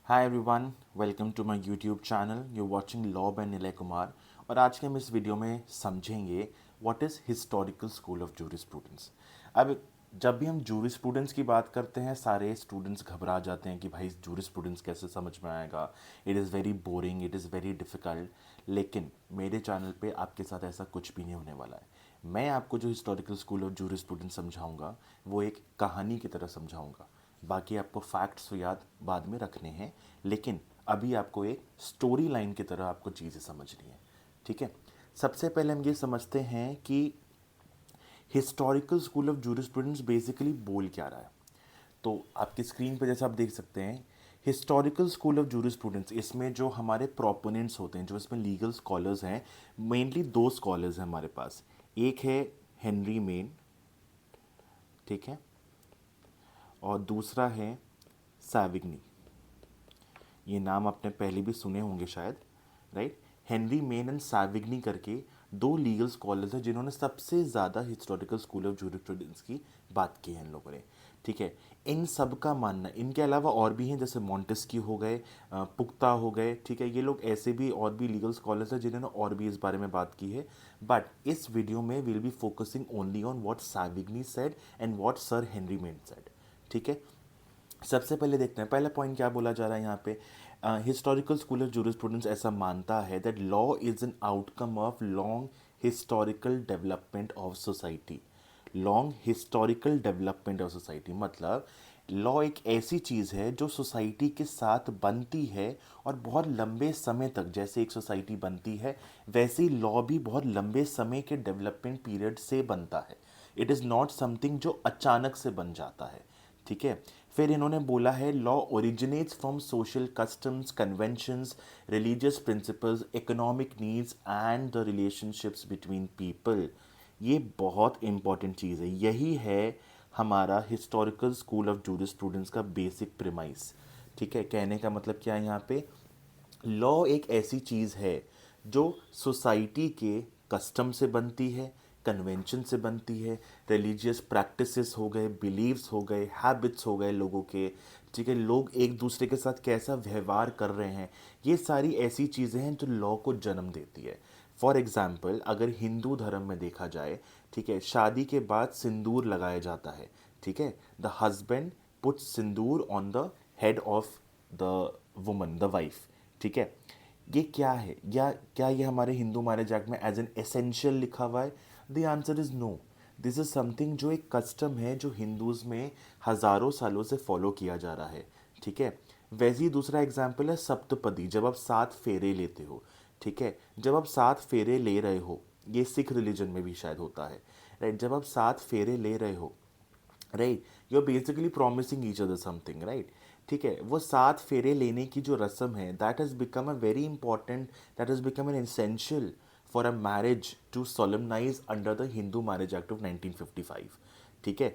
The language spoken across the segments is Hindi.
Hi everyone, welcome to my YouTube channel. You watching law by Nilay Kumar. और आज के हम इस वीडियो में समझेंगे what is historical school of jurisprudence. अब जब भी हम जूरिस्प्रूडेंस की बात करते हैं, सारे स्टूडेंट्स घबरा जाते हैं कि भाई जूरिस्प्रूडेंस कैसे समझ में आएगा, it is very boring, it is very difficult. लेकिन मेरे चैनल पे आपके साथ ऐसा कुछ भी नहीं होने वाला है। मैं आपको जो हिस्टोरिकल स्कूल ऑफ जूरिस्प्रूडेंस समझाऊंगा वो एक कहानी की तरह समझाऊंगा। बाकी आपको फैक्ट्स तो याद बाद में रखने हैं, लेकिन अभी आपको एक स्टोरी लाइन की तरह आपको चीज़ें समझनी है। ठीक है। सबसे पहले हम ये समझते हैं कि historical school of jurisprudence basically बोल क्या रहा है। तो आपकी स्क्रीन पर जैसा आप देख सकते हैं, हिस्टोरिकल स्कूल ऑफ जूरिस्प्रूडेंस, इसमें जो हमारे प्रोपोनेंट्स होते हैं, जो इसमें लीगल स्कॉलर्स हैं, मेनली दो स्कॉलर्स हैं हमारे पास। एक है हेनरी मेन, ठीक है, और दूसरा है सैविग्नी। ये नाम आपने पहले भी सुने होंगे शायद, राइट। हेनरी मेन एंड सैविग्नी करके दो लीगल स्कॉलर्स हैं जिन्होंने सबसे ज़्यादा हिस्टोरिकल स्कूल ऑफ जूरिस्प्रूडेंस की बात की है इन लोगों ने। ठीक है। इन सब का मानना, इनके अलावा और भी हैं, जैसे मॉन्टेस्क्यू हो गए, पुख्ता हो गए, ठीक है। ये लोग ऐसे भी और भी लीगल स्कॉलर्स हैं जिन्होंने और भी इस बारे में बात की है। बट इस वीडियो में will be focusing only on what Savigny said and what sir Henry Maine said. ठीक है। सबसे पहले देखते हैं पहला पॉइंट क्या बोला जा रहा है यहाँ पे। हिस्टोरिकल स्कूल ऑफ जूरिस्प्रूडेंस ऐसा मानता है that law is an outcome of long historical development of society. Long historical development of society मतलब लॉ एक ऐसी चीज़ है जो सोसाइटी के साथ बनती है और बहुत लंबे समय तक, जैसे एक सोसाइटी बनती है वैसे ही लॉ भी बहुत लंबे समय के डेवलपमेंट पीरियड से बनता है। इट इज़ नॉट समथिंग जो अचानक से बन जाता है। ठीक है। फिर इन्होंने बोला है law originates from social customs, conventions, religious principles, economic needs and the relationships between people. ये बहुत इंपॉर्टेंट चीज़ है। यही है हमारा हिस्टोरिकल स्कूल ऑफ जूरिस्प्रूडेंस का बेसिक प्रिमाइस। ठीक है। कहने का मतलब क्या है यहाँ पे, लॉ एक ऐसी चीज़ है जो सोसाइटी के कस्टम से बनती है, कन्वेंशन से बनती है, रिलीजियस प्रैक्टिसेस हो गए, बिलीव्स हो गए, हैबिट्स हो गए लोगों के। ठीक है। लोग एक दूसरे के साथ कैसा व्यवहार कर रहे हैं, ये सारी ऐसी चीज़ें हैं जो लॉ को जन्म देती है। फॉर एग्जाम्पल, अगर हिंदू धर्म में देखा जाए, ठीक है, शादी के बाद सिंदूर लगाया जाता है। ठीक है। The husband put sindoor on the head of the woman, the wife. ठीक है। ये क्या है, या क्या ये हमारे हिंदू मैरिज एक्ट में एज एन एसेंशियल लिखा हुआ है? The answer is no. This is something जो एक कस्टम है जो हिंदूज में हजारों सालों से फॉलो किया जा रहा है। ठीक है। वैसे ही दूसरा एग्जाम्पल है सप्तपदी, जब आप 7 फेरे लेते हो। ठीक है। जब आप 7 फेरे ले रहे हो, ये सिख रिलीजन में भी शायद होता है, राइट। जब आप 7 फेरे ले रहे हो, right, you are basically promising each other something, right. ठीक है। वो 7 फेरे लेने की जो रस्म है, that has become a very important, that has become an essential for a marriage to solemnize under the Hindu marriage act of 1955। ठीक है।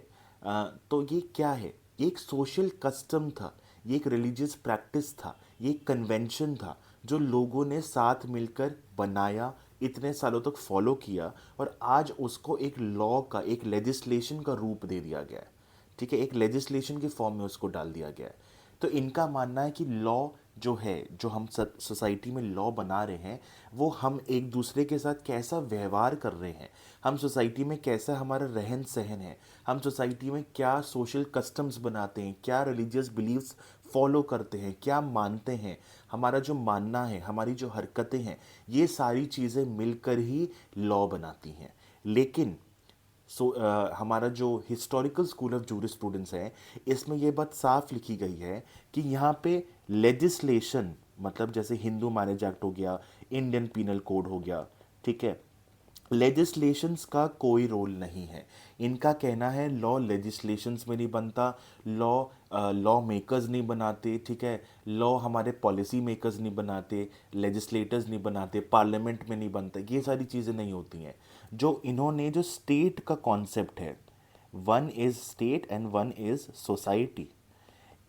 तो ये क्या है, ये एक सोशल कस्टम था, ये एक रिलीजियस प्रैक्टिस था, ये एक कन्वेंशन था जो लोगों ने साथ मिलकर बनाया, इतने सालों तक फॉलो किया, और आज उसको एक लॉ का, एक लेजिस्लेशन का रूप दे दिया गया है। ठीक है। एक लेजिस्लेशन के फॉर्म में उसको डाल दिया गया है। तो इनका मानना है कि लॉ जो है, जो हम सोसाइटी में लॉ बना रहे हैं, वो हम एक दूसरे के साथ कैसा व्यवहार कर रहे हैं, हम सोसाइटी में कैसा हमारा रहन सहन है, हम सोसाइटी में क्या सोशल कस्टम्स बनाते हैं, क्या रिलीजियस बिलीव्स फॉलो करते हैं, क्या मानते हैं, हमारा जो मानना है, हमारी जो हरकतें हैं, ये सारी चीज़ें मिलकर ही लॉ बनाती हैं। लेकिन हमारा जो हिस्टोरिकल स्कूल ऑफ जूरिस्प्रूडेंस है, इसमें यह बात साफ लिखी गई है कि यहाँ पे लेजिस्लेशन, मतलब जैसे हिंदू मैरिज एक्ट हो गया, इंडियन पीनल कोड हो गया, ठीक है, लेजिस्लेशंस का कोई रोल नहीं है। इनका कहना है लॉ लेजिस्लेशंस में नहीं बनता, लॉ लॉ मेकर्स नहीं बनाते। ठीक है। लॉ हमारे पॉलिसी मेकर्स नहीं बनाते, लेजिस्लेटर्स नहीं बनाते, पार्लियामेंट में नहीं बनता, ये सारी चीज़ें नहीं होती हैं। जो इन्होंने जो स्टेट का कॉन्सेप्ट है, one is state and one is society,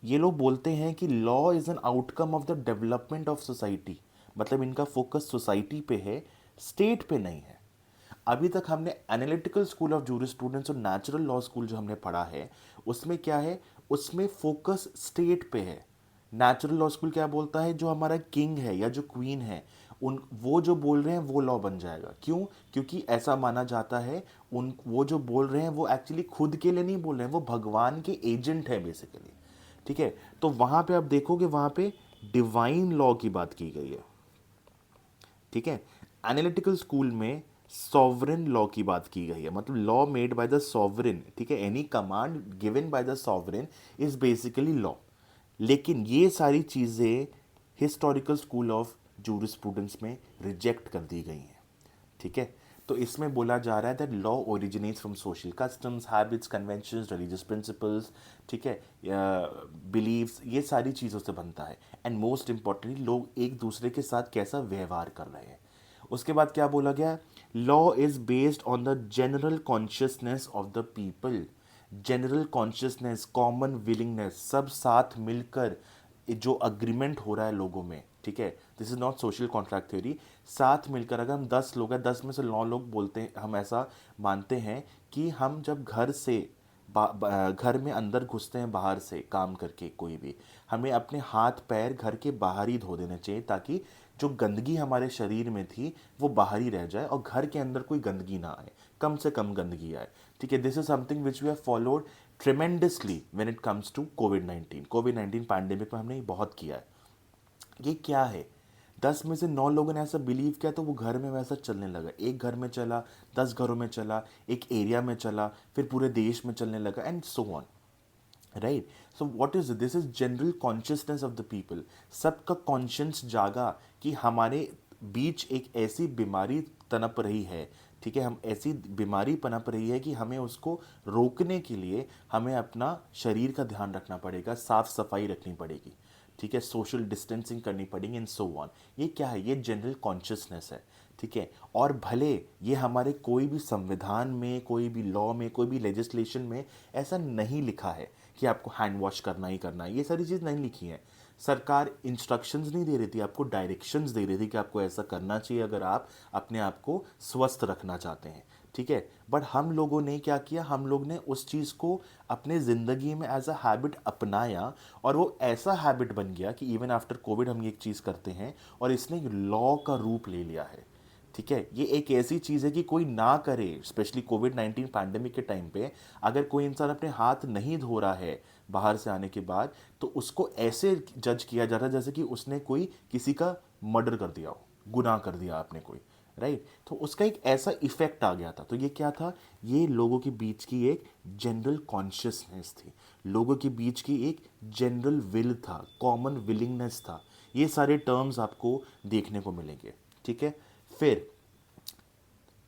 ये लोग बोलते हैं कि law is an outcome of the development of society. मतलब इनका फोकस सोसाइटी पे है, स्टेट पे नहीं है। अभी तक हमने एनालिटिकल स्कूल ऑफ जूरिस्प्रूडेंस और नेचुरल लॉ स्कूल जो हमने पढ़ा है, उसमें क्या है, उसमें फोकस स्टेट पे है। नेचुरल लॉ स्कूल क्या बोलता है, जो हमारा किंग है या जो क्वीन है, उन वो जो बोल रहे हैं वो लॉ बन जाएगा। क्यों? क्योंकि ऐसा माना जाता है उन वो जो बोल रहे हैं वो एक्चुअली खुद के लिए नहीं बोल रहे हैं, वो भगवान के एजेंट है बेसिकली। ठीक है, तो वहां पे आप देखोगे वहां पे डिवाइन लॉ की बात की गई है। ठीक है, एनालिटिकल स्कूल में सॉवरेन लॉ की बात की गई है, मतलब law made by the sovereign. ठीक है, any command given by the sovereign is basically law. लेकिन ये सारी चीज़ें हिस्टोरिकल स्कूल ऑफ जूरिस्प्रूडेंस में रिजेक्ट कर दी गई हैं। ठीक है, तो इसमें बोला जा रहा है that law originates from social customs, habits, conventions, religious principles. ठीक है, बिलीव्स, ये सारी चीज़ों से बनता है। एंड मोस्ट इंपॉर्टेंटली लोग एक दूसरे के साथ कैसा व्यवहार कर रहे हैं। उसके बाद क्या बोला गया, law is based on the general consciousness of the people. General consciousness, common willingness, सब साथ मिलकर जो अग्रीमेंट हो रहा है लोगों में। ठीक है, this is not social contract theory. साथ मिलकर अगर हम 10 लोग हैं, 10 में से 9 लोग बोलते हैं, हम ऐसा मानते हैं कि हम जब घर से घर में अंदर घुसते हैं बाहर से काम करके कोई भी, हमें अपने हाथ पैर घर के बाहर ही धो देने चाहिए, ताकि जो गंदगी हमारे शरीर में थी वो बाहर ही रह जाए और घर के अंदर कोई गंदगी ना आए, कम से कम गंदगी आए। ठीक है, this is something which we have followed tremendously when it comes to covid 19 pandemic में हमने ये बहुत किया है। ये क्या है, 10 में से 9 लोगों ने ऐसा बिलीव किया तो वो घर में वैसा चलने लगा। एक घर में चला, 10 घरों में चला, एक एरिया में चला, फिर पूरे देश में चलने लगा, and so on. Right, so what is this is general consciousness of the people. सबका कॉन्शियंस जागा कि हमारे बीच एक ऐसी बीमारी तनप रही है। ठीक है, हम ऐसी बीमारी पनप रही है कि हमें उसको रोकने के लिए हमें अपना शरीर का ध्यान रखना पड़ेगा, साफ सफाई रखनी पड़ेगी। ठीक है, सोशल डिस्टेंसिंग करनी पड़ेगी एंड सो ऑन। ये क्या है, ये जनरल कॉन्शियसनेस है। ठीक है, और भले ये हमारे कोई भी संविधान में, कोई भी लॉ में, कोई भी लेजिस्लेशन में ऐसा नहीं लिखा है कि आपको हैंड वॉश करना ही करना है, ये सारी चीज़ नहीं लिखी है। सरकार इंस्ट्रक्शंस नहीं दे रही थी, आपको डायरेक्शंस दे रही थी कि आपको ऐसा करना चाहिए अगर आप अपने आप को स्वस्थ रखना चाहते हैं। ठीक है, बट हम लोगों ने क्या किया, हम लोग ने उस चीज़ को अपने ज़िंदगी में एज अ हैबिट अपनाया, और वो ऐसा हैबिट बन गया कि इवन आफ्टर कोविड हम ये एक चीज़ करते हैं, और इसने लॉ का रूप ले लिया है। ठीक है, ये एक ऐसी चीज़ है कि कोई ना करे, स्पेशली कोविड 19 पैंडेमिक के टाइम पे अगर कोई इंसान अपने हाथ नहीं धो रहा है बाहर से आने के बाद, तो उसको ऐसे जज किया जाता है जैसे कि उसने कोई किसी का मर्डर कर दिया हो, गुनाह कर दिया आपने कोई। राइट, तो उसका एक ऐसा इफेक्ट आ गया था। तो ये क्या था, ये लोगों के बीच की एक जनरल कॉन्शियसनेस थी, लोगों के बीच की एक जनरल विल था, कॉमन विलिंगनेस था। ये सारे टर्म्स आपको देखने को मिलेंगे। ठीक है, फिर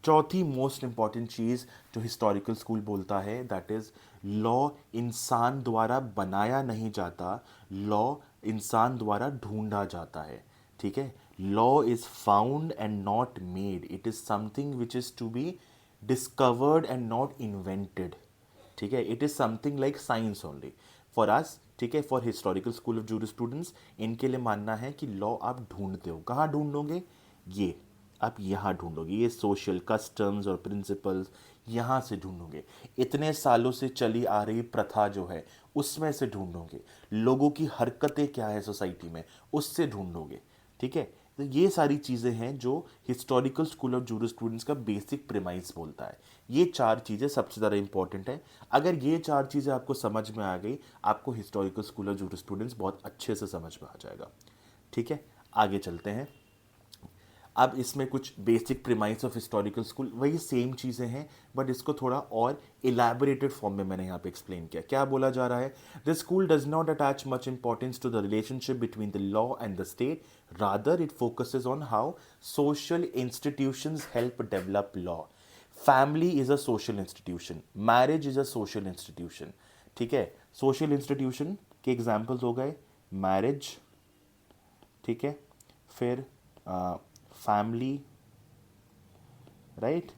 चौथी मोस्ट इंपॉर्टेंट चीज़ जो हिस्टोरिकल स्कूल बोलता है, दैट इज लॉ इंसान द्वारा बनाया नहीं जाता, लॉ इंसान द्वारा ढूंढा जाता है। ठीक है, law is found and not made, it is something which is to be discovered and not invented. ठीक है, it is something like science only for us. ठीक है, for historical school of jurisprudence इनके लिए मानना है कि लॉ आप ढूंढते हो, कहाँ ढूंढोगे, ये आप यहाँ ढूंढोगे, ये सोशल कस्टम्स और प्रिंसिपल्स यहाँ से ढूंढोगे, इतने सालों से चली आ रही प्रथा जो है उसमें से ढूंढोगे, लोगों की हरकतें क्या है सोसाइटी में उससे ढूंढोगे। ठीक है, तो ये सारी चीज़ें हैं जो हिस्टोरिकल स्कूल ऑफ जूरिस्प्रूडेंस का बेसिक प्रेमाइस बोलता है। ये 4 चीज़ें सबसे ज़्यादा इंपॉर्टेंट है। अगर ये 4 चीज़ें आपको समझ में आ गई, आपको हिस्टोरिकल स्कूल ऑफ जूरिस्प्रूडेंस बहुत अच्छे से समझ में आ जाएगा। ठीक है, आगे चलते हैं। अब इसमें कुछ basic premise of historical school, वही सेम चीज़ें हैं, बट इसको थोड़ा और इलेबोरेटेड फॉर्म में मैंने यहाँ पे एक्सप्लेन किया। क्या बोला जा रहा है, the school does not attach much importance to the relationship between the law and the state, rather it focuses on how social institutions help develop law. Family is a social institution, marriage is a social institution. ठीक है, सोशल इंस्टीट्यूशन के एग्जाम्पल्स हो गए मैरिज, ठीक है, फिर family, right,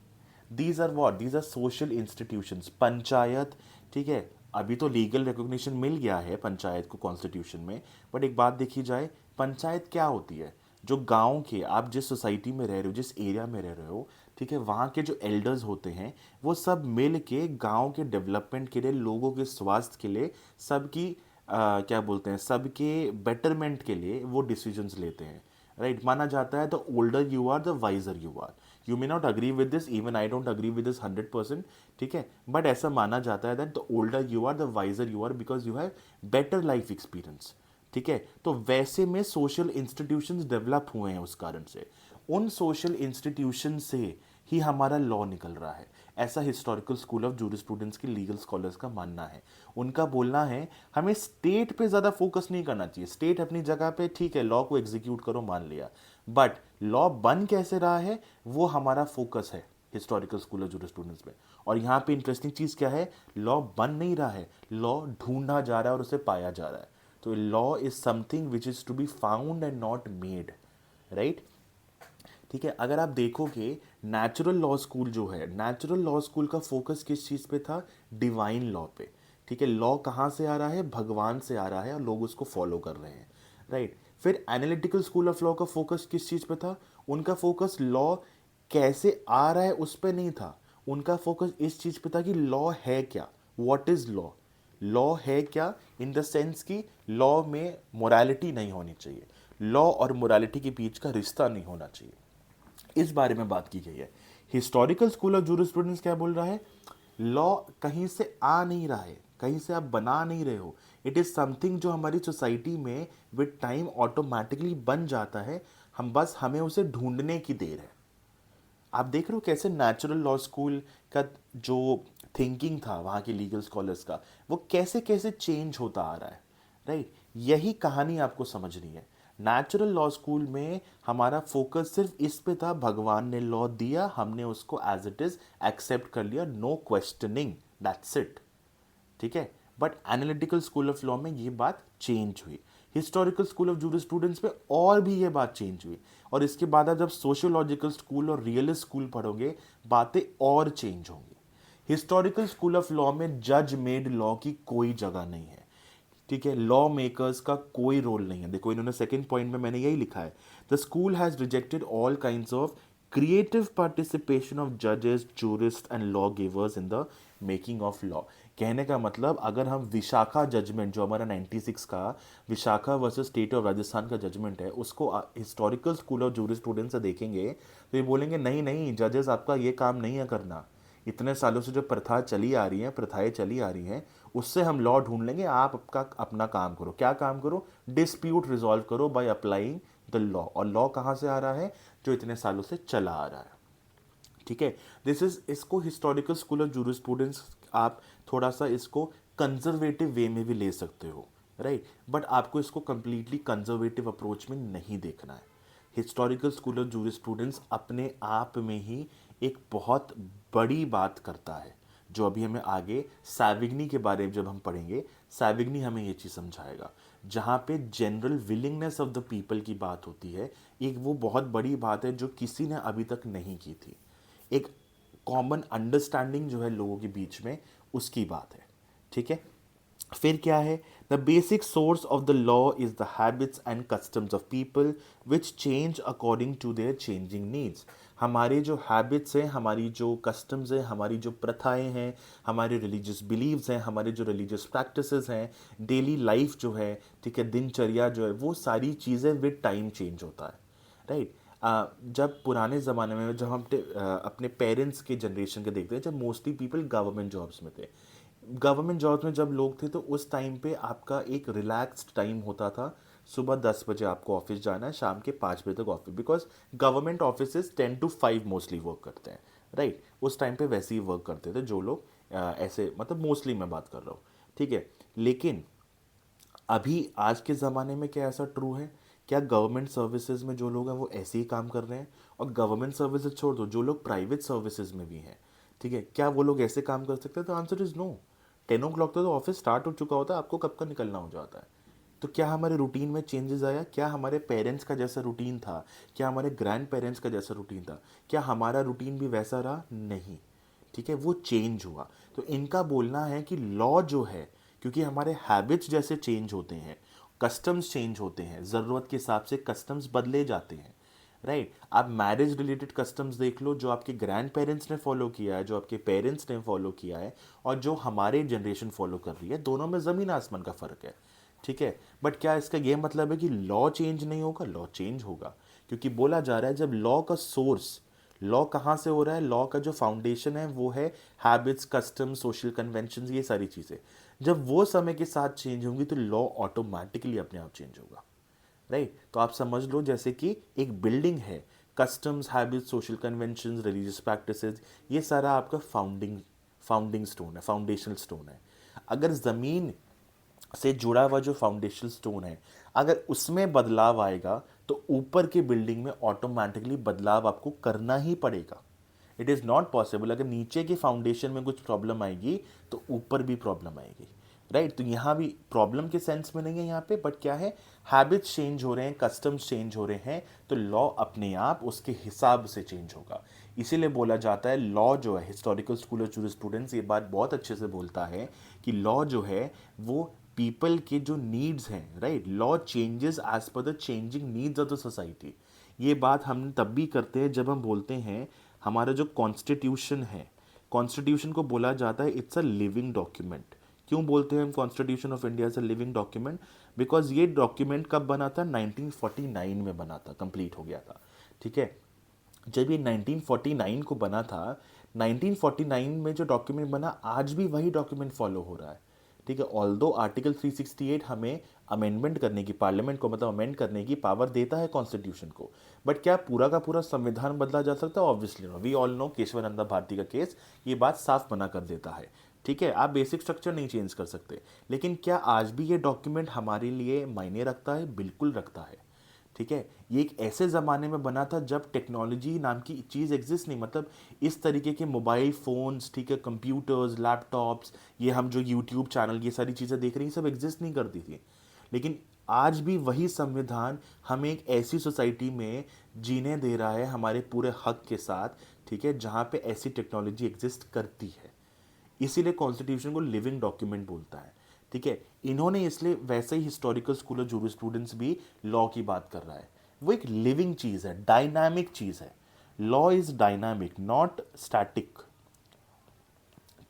these are what, these are social institutions. Panchayat, ठीक है, अभी तो लीगल रिकॉग्निशन मिल गया है पंचायत को कॉन्स्टिट्यूशन में, बट एक बात देखी जाए, पंचायत क्या होती है, जो गांव के, आप जिस सोसाइटी में रह रहे हो, जिस एरिया में रह रहे हो, ठीक है, वहाँ के जो एल्डर्स होते हैं वो सब मिल के गाँव के डेवलपमेंट के लिए, लोगों के स्वास्थ्य के लिए, सबकी क्या बोलते हैं, सबके बेटरमेंट के लिए वो डिसीजंस लेते हैं, राइट। माना जाता है the older you are the wiser you are. You may not agree with this, even I don't agree with this 100%, ठीक है, बट ऐसा माना जाता है that the older you are the wiser you are because you have better life experience, ठीक है। तो वैसे में सोशल इंस्टीट्यूशंस डेवलप हुए हैं उस कारण से, उन सोशल इंस्टीट्यूशन से ही हमारा लॉ निकल रहा है, ऐसा हिस्टोरिकल स्कूल ऑफ जूरिस्प्रूडेंस के लीगल स्कॉलर्स का मानना है। उनका बोलना है हमें स्टेट पे ज़्यादा फोकस नहीं करना चाहिए, स्टेट अपनी जगह पे ठीक है, लॉ को एग्जीक्यूट करो मान लिया, बट लॉ बन कैसे रहा है वो हमारा फोकस है हिस्टोरिकल स्कूल ऑफ जूरिस्प्रूडेंस में। और यहाँ पे इंटरेस्टिंग चीज़ क्या है, लॉ बन नहीं रहा है, लॉ ढूंढा जा रहा है और उसे पाया जा रहा है। तो law is something which is to be found and not made, right, ठीक है। अगर आप देखोगे नेचुरल लॉ स्कूल जो है, नेचुरल लॉ स्कूल का फोकस किस चीज़ पे था, डिवाइन लॉ पे, ठीक है। लॉ कहाँ से आ रहा है, भगवान से आ रहा है और लोग उसको फॉलो कर रहे हैं, राइट। फिर एनालिटिकल स्कूल ऑफ लॉ का फोकस किस चीज़ पे था, उनका फोकस लॉ कैसे आ रहा है उस पर नहीं था, उनका फोकस इस चीज़ पे था कि लॉ है क्या, व्हाट इज़ लॉ, लॉ है क्या, इन द सेंस कि लॉ में मोरालिटी नहीं होनी चाहिए, लॉ और मोरालिटी के बीच का रिश्ता नहीं होना चाहिए, इस बारे में बात की गई है। हिस्टोरिकल स्कूल ऑफ जूरिस्प्रूडेंस क्या बोल रहा है, लॉ कहीं से आ नहीं रहा है, कहीं से आप बना नहीं रहे हो, इट इज़ समथिंग जो हमारी सोसाइटी में विद टाइम ऑटोमेटिकली बन जाता है, हम बस हमें उसे ढूंढने की देर है। आप देख रहे हो कैसे नेचुरल लॉ स्कूल का जो थिंकिंग था वहाँ के लीगल स्कॉलर्स का, वो कैसे कैसे चेंज होता आ रहा है, राइट। यही कहानी आपको समझनी है। नेचुरल लॉ स्कूल में हमारा फोकस सिर्फ इस पे था, भगवान ने लॉ दिया, हमने उसको एज इट इज एक्सेप्ट कर लिया, नो क्वेश्चनिंग, दैट्स इट, ठीक है। But analytical school of law में ये बात चेंज हुई, हिस्टोरिकल स्कूल ऑफ जूरिस्प्रूडेंस में और भी ये बात चेंज हुई, और इसके बाद आप जब सोशियोलॉजिकल स्कूल और रियलिस्ट स्कूल पढ़ोगे बातें और चेंज होंगी। हिस्टोरिकल स्कूल ऑफ लॉ में जज मेड लॉ की कोई जगह नहीं है, ठीक है, लॉ मेकर्स का कोई रोल नहीं है। देखो इन्होंने सेकंड पॉइंट में मैंने यही लिखा है, the school has rejected all kinds of creative participation of जजेस, jurist and law givers in the making of law. कहने का मतलब अगर हम विशाखा जजमेंट जो हमारा 96 का Vishakha versus state of Rajasthan का जजमेंट है उसको हिस्टोरिकल स्कूल ऑफ जूरिस्प्रूडेंस से देखेंगे तो ये बोलेंगे नहीं नहीं जजेस आपका ये काम नहीं है करना, इतने सालों से जो प्रथा चली आ रही हैं, प्रथाएं चली आ रही हैं, उससे हम लॉ ढूंढ लेंगे, आप आपका अपना काम करो। क्या काम करो, डिस्प्यूट रिजॉल्व करो बाय अप्लाइंग द लॉ। और लॉ कहाँ से आ रहा है, जो इतने सालों से चला आ रहा है, ठीक है। दिस इज, इसको हिस्टोरिकल स्कूल ऑफ जूरिस्प्रूडेंस आप थोड़ा सा इसको कंजर्वेटिव वे में भी ले सकते हो, राइट, बट आपको इसको कंप्लीटली कंजर्वेटिव अप्रोच में नहीं देखना है। हिस्टोरिकल स्कूल ऑफ जूरिस्प्रूडेंस अपने आप में ही एक बहुत बड़ी बात करता है, जो अभी हमें आगे सैविग्नी के बारे में जब हम पढ़ेंगे, सैविग्नी हमें ये चीज़ समझाएगा, जहाँ पे general willingness of the people की बात होती है, एक वो बहुत बड़ी बात है जो किसी ने अभी तक नहीं की थी, एक कॉमन अंडरस्टैंडिंग जो है लोगों के बीच में, उसकी बात है, ठीक है। फिर क्या है, the basic source of the law is the habits and customs of people which change according to their changing needs. हमारे जो हैबिट्स हैं, हमारी जो कस्टम्स हैं, हमारी जो प्रथाएं हैं, हमारे रिलीजियस बिलीव्स हैं, हमारे जो रिलीजियस प्रैक्टिसेस हैं, डेली लाइफ जो है, ठीक है, दिनचर्या जो है, वो सारी चीज़ें विद टाइम चेंज होता है, राइट। जब पुराने ज़माने में जब हम अपने पेरेंट्स के जनरेशन के देखते हैं, जब मोस्टली पीपल गवर्नमेंट जॉब्स में थे, गवर्नमेंट जॉब्स में जब लोग थे तो उस टाइम पे आपका एक रिलैक्स्ड टाइम होता था, सुबह 10 बजे आपको ऑफिस जाना है, शाम के 5 बजे तक office, because government office 10 to 5 mostly work करते हैं, राइट। उस टाइम पे वैसे ही वर्क करते थे जो लोग ऐसे, मतलब मोस्टली मैं बात कर रहा हूँ, ठीक है। लेकिन अभी आज के ज़माने में क्या ऐसा ट्रू है, क्या गवर्नमेंट सर्विसेज में जो लोग हैं वो ऐसे ही काम कर रहे हैं, और गवर्नमेंट सर्विसेज छोड़ दो, जो लोग प्राइवेट सर्विसेज में भी हैं, ठीक है, क्या वो लोग ऐसे काम कर सकते हैं, तो आंसर इज़ नो। 10 o'clock तो ऑफिस स्टार्ट हो चुका होता है, आपको कब का निकलना हो जाता है। तो क्या हमारे रूटीन में चेंजेस आया, क्या हमारे पेरेंट्स का जैसा रूटीन था, क्या हमारे ग्रैंड पेरेंट्स का जैसा रूटीन था, क्या हमारा रूटीन भी वैसा रहा, नहीं, ठीक है, वो चेंज हुआ। तो इनका बोलना है कि लॉ जो है, क्योंकि हमारे हैबिट्स जैसे चेंज होते हैं, कस्टम्स चेंज होते हैं, ज़रूरत के हिसाब से कस्टम्स बदले जाते हैं, राइट। आप मैरिज रिलेटेड कस्टम्स देख लो, जो आपके ग्रैंड पेरेंट्स ने फॉलो किया है, जो आपके पेरेंट्स ने फॉलो किया है, और जो हमारे जनरेशन फॉलो कर रही है, दोनों में ज़मीन आसमान का फ़र्क है, ठीक है। बट क्या इसका ये मतलब है कि लॉ चेंज नहीं होगा? लॉ चेंज होगा, क्योंकि बोला जा रहा है जब लॉ का सोर्स, लॉ कहाँ से हो रहा है, लॉ का जो फाउंडेशन है वो है हैबिट्स, कस्टम, सोशल कन्वेंशंस, ये सारी चीज़ें। जब वो समय के साथ चेंज होंगी तो लॉ ऑटोमेटिकली अपने आप चेंज होगा, राइट। तो आप समझ लो जैसे कि एक बिल्डिंग है, customs, habits, social conventions, religious practices, ये सारा आपका फाउंडिंग स्टोन है, फाउंडेशनल स्टोन है। अगर ज़मीन से जुड़ा हुआ जो फाउंडेशन स्टोन है, अगर उसमें बदलाव आएगा तो ऊपर की बिल्डिंग में ऑटोमेटिकली बदलाव आपको करना ही पड़ेगा। इट इज़ नॉट पॉसिबल, अगर नीचे के फाउंडेशन में कुछ प्रॉब्लम आएगी तो ऊपर भी प्रॉब्लम आएगी, राइट। तो यहाँ भी प्रॉब्लम के सेंस में नहीं है यहाँ पे, बट क्या है, हैबिट्स चेंज हो रहे हैं, कस्टम्स चेंज हो रहे हैं, तो लॉ अपने आप उसके हिसाब से चेंज होगा। इसीलिए बोला जाता है लॉ जो है, हिस्टोरिकल स्कूल ऑफ जूरिस्प्रूडेंस ये बात बहुत अच्छे से बोलता है कि लॉ जो है वो पीपल के जो नीड्स हैं, right, law changes as per the changing needs of the society. ये बात हम तब भी करते हैं जब हम बोलते हैं हमारा जो कॉन्स्टिट्यूशन है, कॉन्स्टिट्यूशन को बोला जाता है इट्स अ लिविंग डॉक्यूमेंट। क्यों बोलते हैं हम constitution of India is a living document? Because ये डॉक्यूमेंट कब बना था? 1949 में बना था, कंप्लीट हो गया था, ठीक है। जब ये 1949 को बना था, 1949 में जो डॉक्यूमेंट बना आज भी वही डॉक्यूमेंट फॉलो हो रहा है, ठीक है। ऑल्दो आर्टिकल 368 हमें अमेंडमेंट करने की, पार्लियामेंट को मतलब अमेंड करने की पावर देता है कॉन्स्टिट्यूशन को, बट क्या पूरा का पूरा संविधान बदला जा सकता है? Obviously no, we all know Kesavananda Bharati का केस ये बात साफ मना कर देता है, ठीक है। आप बेसिक स्ट्रक्चर नहीं चेंज कर सकते, लेकिन क्या आज भी ये डॉक्यूमेंट हमारे लिए मायने रखता है? बिल्कुल रखता है, ठीक है। ये एक ऐसे ज़माने में बना था जब टेक्नोलॉजी नाम की चीज़ एग्जिस्ट नहीं, मतलब इस तरीके के मोबाइल फ़ोन्स, ठीक है, कंप्यूटर्स, लैपटॉप्स, ये हम जो यूट्यूब चैनल, ये सारी चीज़ें देख रही हैं, सब एग्जिस्ट नहीं करती थी। लेकिन आज भी वही संविधान हमें एक ऐसी सोसाइटी में जीने दे रहा है हमारे पूरे हक के साथ, ठीक है, जहाँ पे ऐसी टेक्नोलॉजी एग्जिस्ट करती है। इसीलिए कॉन्स्टिट्यूशन को लिविंग डॉक्यूमेंट बोलता है, ठीक है। इन्होंने इसलिए वैसे ही हिस्टोरिकल स्कूल ऑफ जूरिस्प्रूडेंस भी लॉ की बात कर रहा है। वो एक लिविंग चीज़ है, डायनामिक चीज़ है। Law is dynamic, not static,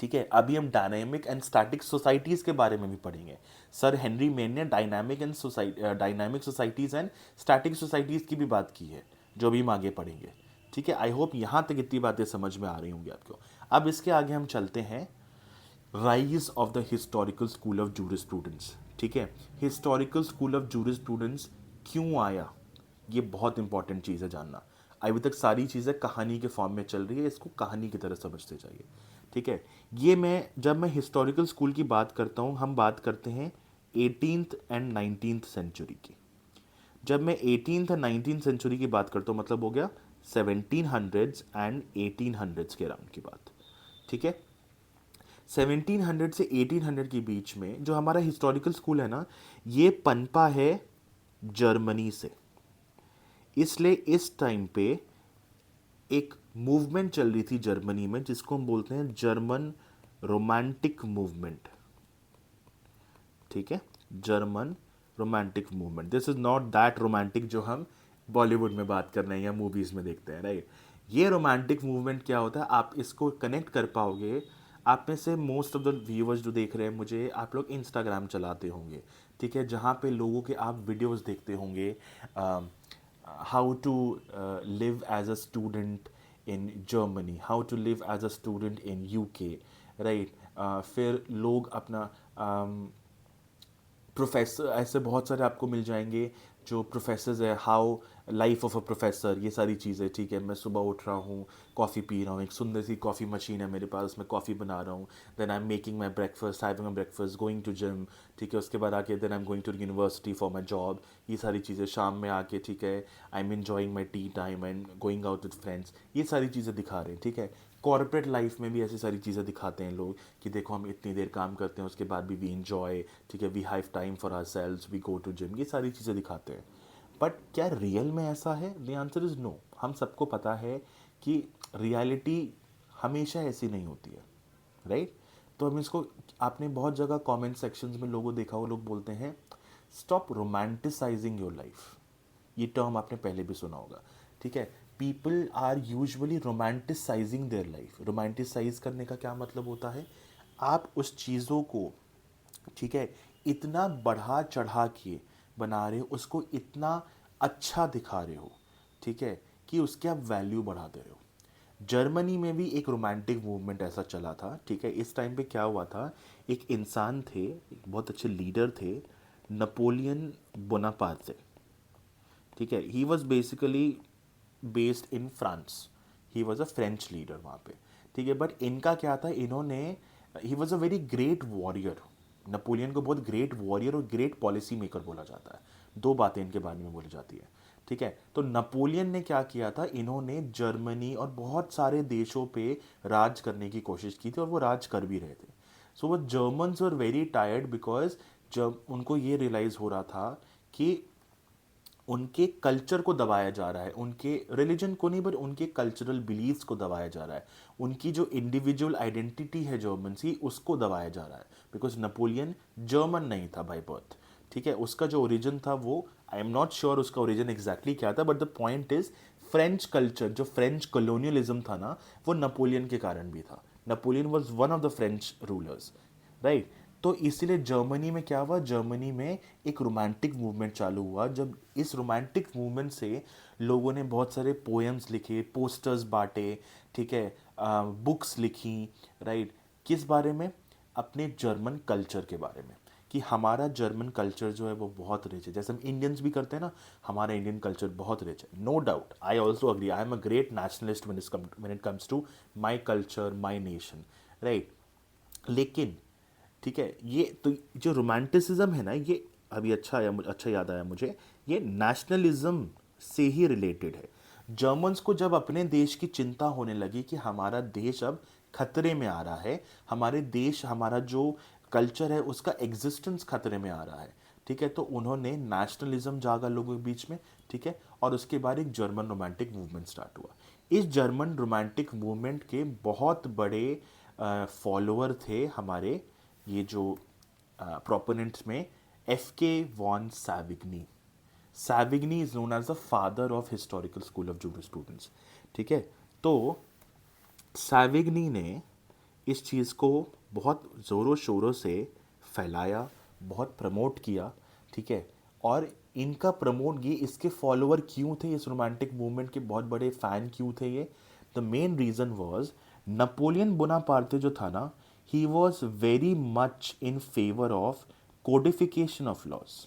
ठीक है। अभी हम डायनामिक एंड स्टैटिक सोसाइटीज के बारे में भी पढ़ेंगे। सर हेनरी मेन ने dynamic societies and static societies की भी बात की है, जो भी हम आगे पढ़ेंगे, ठीक है। आई होप यहाँ तक इतनी बातें समझ में आ रही होंगी आपको। अब इसके आगे हम चलते हैं, rise of the historical school of jurisprudence, ठीक है। हिस्टोरिकल स्कूल ऑफ जूरिस्प्रूडेंस क्यों आया, ये बहुत इंपॉर्टेंट चीज़ है जानना। अभी तक सारी चीज़ें कहानी के फॉर्म में चल रही है, इसको कहानी की तरह समझते जाइए, ठीक है। ये जब मैं हिस्टोरिकल स्कूल की बात करता हूँ, हम बात करते हैं 18th एंड 19th सेंचुरी की। जब मैं 18th एंड 19th सेंचुरी की बात करता हूँ, मतलब हो गया 1700s एंड 1800s के अराउंड की बात, ठीक है। 1700 से 1800 के बीच में जो हमारा हिस्टोरिकल स्कूल है ना, ये पनपा है जर्मनी से। इसलिए इस टाइम पे एक मूवमेंट चल रही थी जर्मनी में जिसको हम बोलते हैं जर्मन रोमांटिक मूवमेंट, ठीक है। German romantic movement, this is not that romantic जो हम बॉलीवुड में बात कर रहे हैं या मूवीज में देखते हैं, राइट। ये रोमांटिक मूवमेंट क्या होता है, आप इसको कनेक्ट कर पाओगे। आप में से मोस्ट ऑफ द व्यूअर्स जो देख रहे हैं मुझे, आप लोग इंस्टाग्राम चलाते होंगे, ठीक है, जहाँ पे लोगों के आप वीडियोस देखते होंगे, how to live as a student in Germany, how to live as a student in UK, right. फिर लोग अपना प्रोफेसर, ऐसे बहुत सारे आपको मिल जाएंगे जो प्रोफेसर्स है, how life of a professor, ये सारी चीज़ें, ठीक है। मैं सुबह उठ रहा हूँ, कॉफ़ी पी रहा हूँ, एक सुंदर सी कॉफ़ी मशीन है मेरे पास, उसमें कॉफ़ी बना रहा हूँ, then I am making my breakfast, having my breakfast, going to gym, ठीक है। उसके बाद आके then I am going to university for my job, ये सारी चीज़ें शाम में आके, ठीक है, I am enjoying my tea time and going out with friends, ये सारी चीज़ें दिखा रहे हैं, ठीक है। कॉर्पोरेट लाइफ में भी ऐसी सारी चीज़ें दिखाते हैं लोग कि देखो हम इतनी देर काम करते हैं, उसके बाद भी वी इंजॉय, ठीक है, we have time for ourselves, we go to gym, ये सारी चीज़ें दिखाते हैं। बट क्या रियल में ऐसा है? The answer is no. हम सबको पता है कि रियलिटी हमेशा ऐसी नहीं होती है, राइट। तो हम इसको, आपने बहुत जगह कमेंट सेक्शंस में लोगों देखा हो, लोग बोलते हैं स्टॉप रोमांटिसाइजिंग योर लाइफ, ये टर्म आपने पहले भी सुना होगा, ठीक है। People are usually romanticising their life. Romanticise करने का क्या मतलब होता है, आप उस चीज़ों को, ठीक है, इतना बढ़ा चढ़ा के बना रहे हो, उसको इतना अच्छा दिखा रहे हो, ठीक है, कि उसके आप वैल्यू बढ़ा दे रहे हो। जर्मनी में भी एक रोमांटिक मूवमेंट ऐसा चला था, ठीक है। इस टाइम पे क्या हुआ था, एक इंसान थे, एक बहुत अच्छे लीडर थे, नपोलियन बोनापार्टे, ठीक है। He was basically based in France, he was a French leader वहाँ पे, ठीक है। बट इनका क्या था, इन्होंने, ही was a very great warrior. Napoleon को बहुत ग्रेट वॉरियर और ग्रेट पॉलिसी मेकर बोला जाता है। दो बातें इनके बारे में बोली जाती है, ठीक है। तो नेपोलियन ने क्या किया था, इन्होंने जर्मनी और बहुत सारे देशों पे राज करने की कोशिश की थी, और वो राज कर भी रहे थे। सो वो Germans were very tired, because जब उनको ये रियलाइज हो रहा था कि उनके कल्चर को दबाया जा रहा है, उनके रिलीजन को नहीं, बट उनके कल्चरल बिलीव्स को दबाया जा रहा है, उनकी जो इंडिविजुअल आइडेंटिटी है जर्मन की, उसको दबाया जा रहा है। बिकॉज नेपोलियन जर्मन नहीं था बाय बर्थ, ठीक है। उसका जो ओरिजिन था वो, आई एम नॉट श्योर उसका ओरिजिन एग्जैक्टली क्या था, but the point is French culture, जो फ्रेंच कॉलोनियलिज्म था ना, वो नेपोलियन के कारण भी था। Napoleon was one of the French rulers, right. तो इसीलिए जर्मनी में क्या हुआ, जर्मनी में एक रोमांटिक मूवमेंट चालू हुआ। जब इस रोमांटिक मूवमेंट से लोगों ने बहुत सारे पोएम्स लिखे, पोस्टर्स बांटे, ठीक है, बुक्स लिखी, राइट। किस बारे में, अपने जर्मन कल्चर के बारे में, कि हमारा जर्मन कल्चर जो है वो बहुत रिच है। जैसे हम इंडियंस भी करते हैं ना, हमारा इंडियन कल्चर बहुत रिच है, no doubt. I also agree, I am a great nationalist when it comes to my culture, my nation, right. लेकिन ठीक है, ये तो जो रोमांटिसिज्म है ना, ये अभी अच्छा याद आया मुझे, ये नेशनलिज्म से ही रिलेटेड है। जर्मन्स को जब अपने देश की चिंता होने लगी कि हमारा देश अब खतरे में आ रहा है, हमारे देश, हमारा जो कल्चर है उसका एग्जिस्टेंस खतरे में आ रहा है, ठीक है, तो उन्होंने नेशनलिज्म जागा लोगों के बीच में, ठीक है। और उसके बाद एक जर्मन रोमांटिक मूवमेंट स्टार्ट हुआ। इस जर्मन रोमांटिक मूवमेंट के बहुत बड़े फॉलोअर थे हमारे, ये जो प्रोपोनेंट्स में, F K von Savigny. Savigny is known as the father of historical school of jurisprudence, ठीक है। तो सैविग्नी ने इस चीज़ को बहुत ज़ोरों शोरों से फैलाया, बहुत प्रमोट किया, ठीक है। और इनका प्रमोट, ये इसके फॉलोअर क्यों थे, इस रोमांटिक मूवमेंट के बहुत बड़े फ़ैन क्यों थे ये, the main reason was Napoleon Bonaparte जो था ना, he was very much in favour of codification of laws.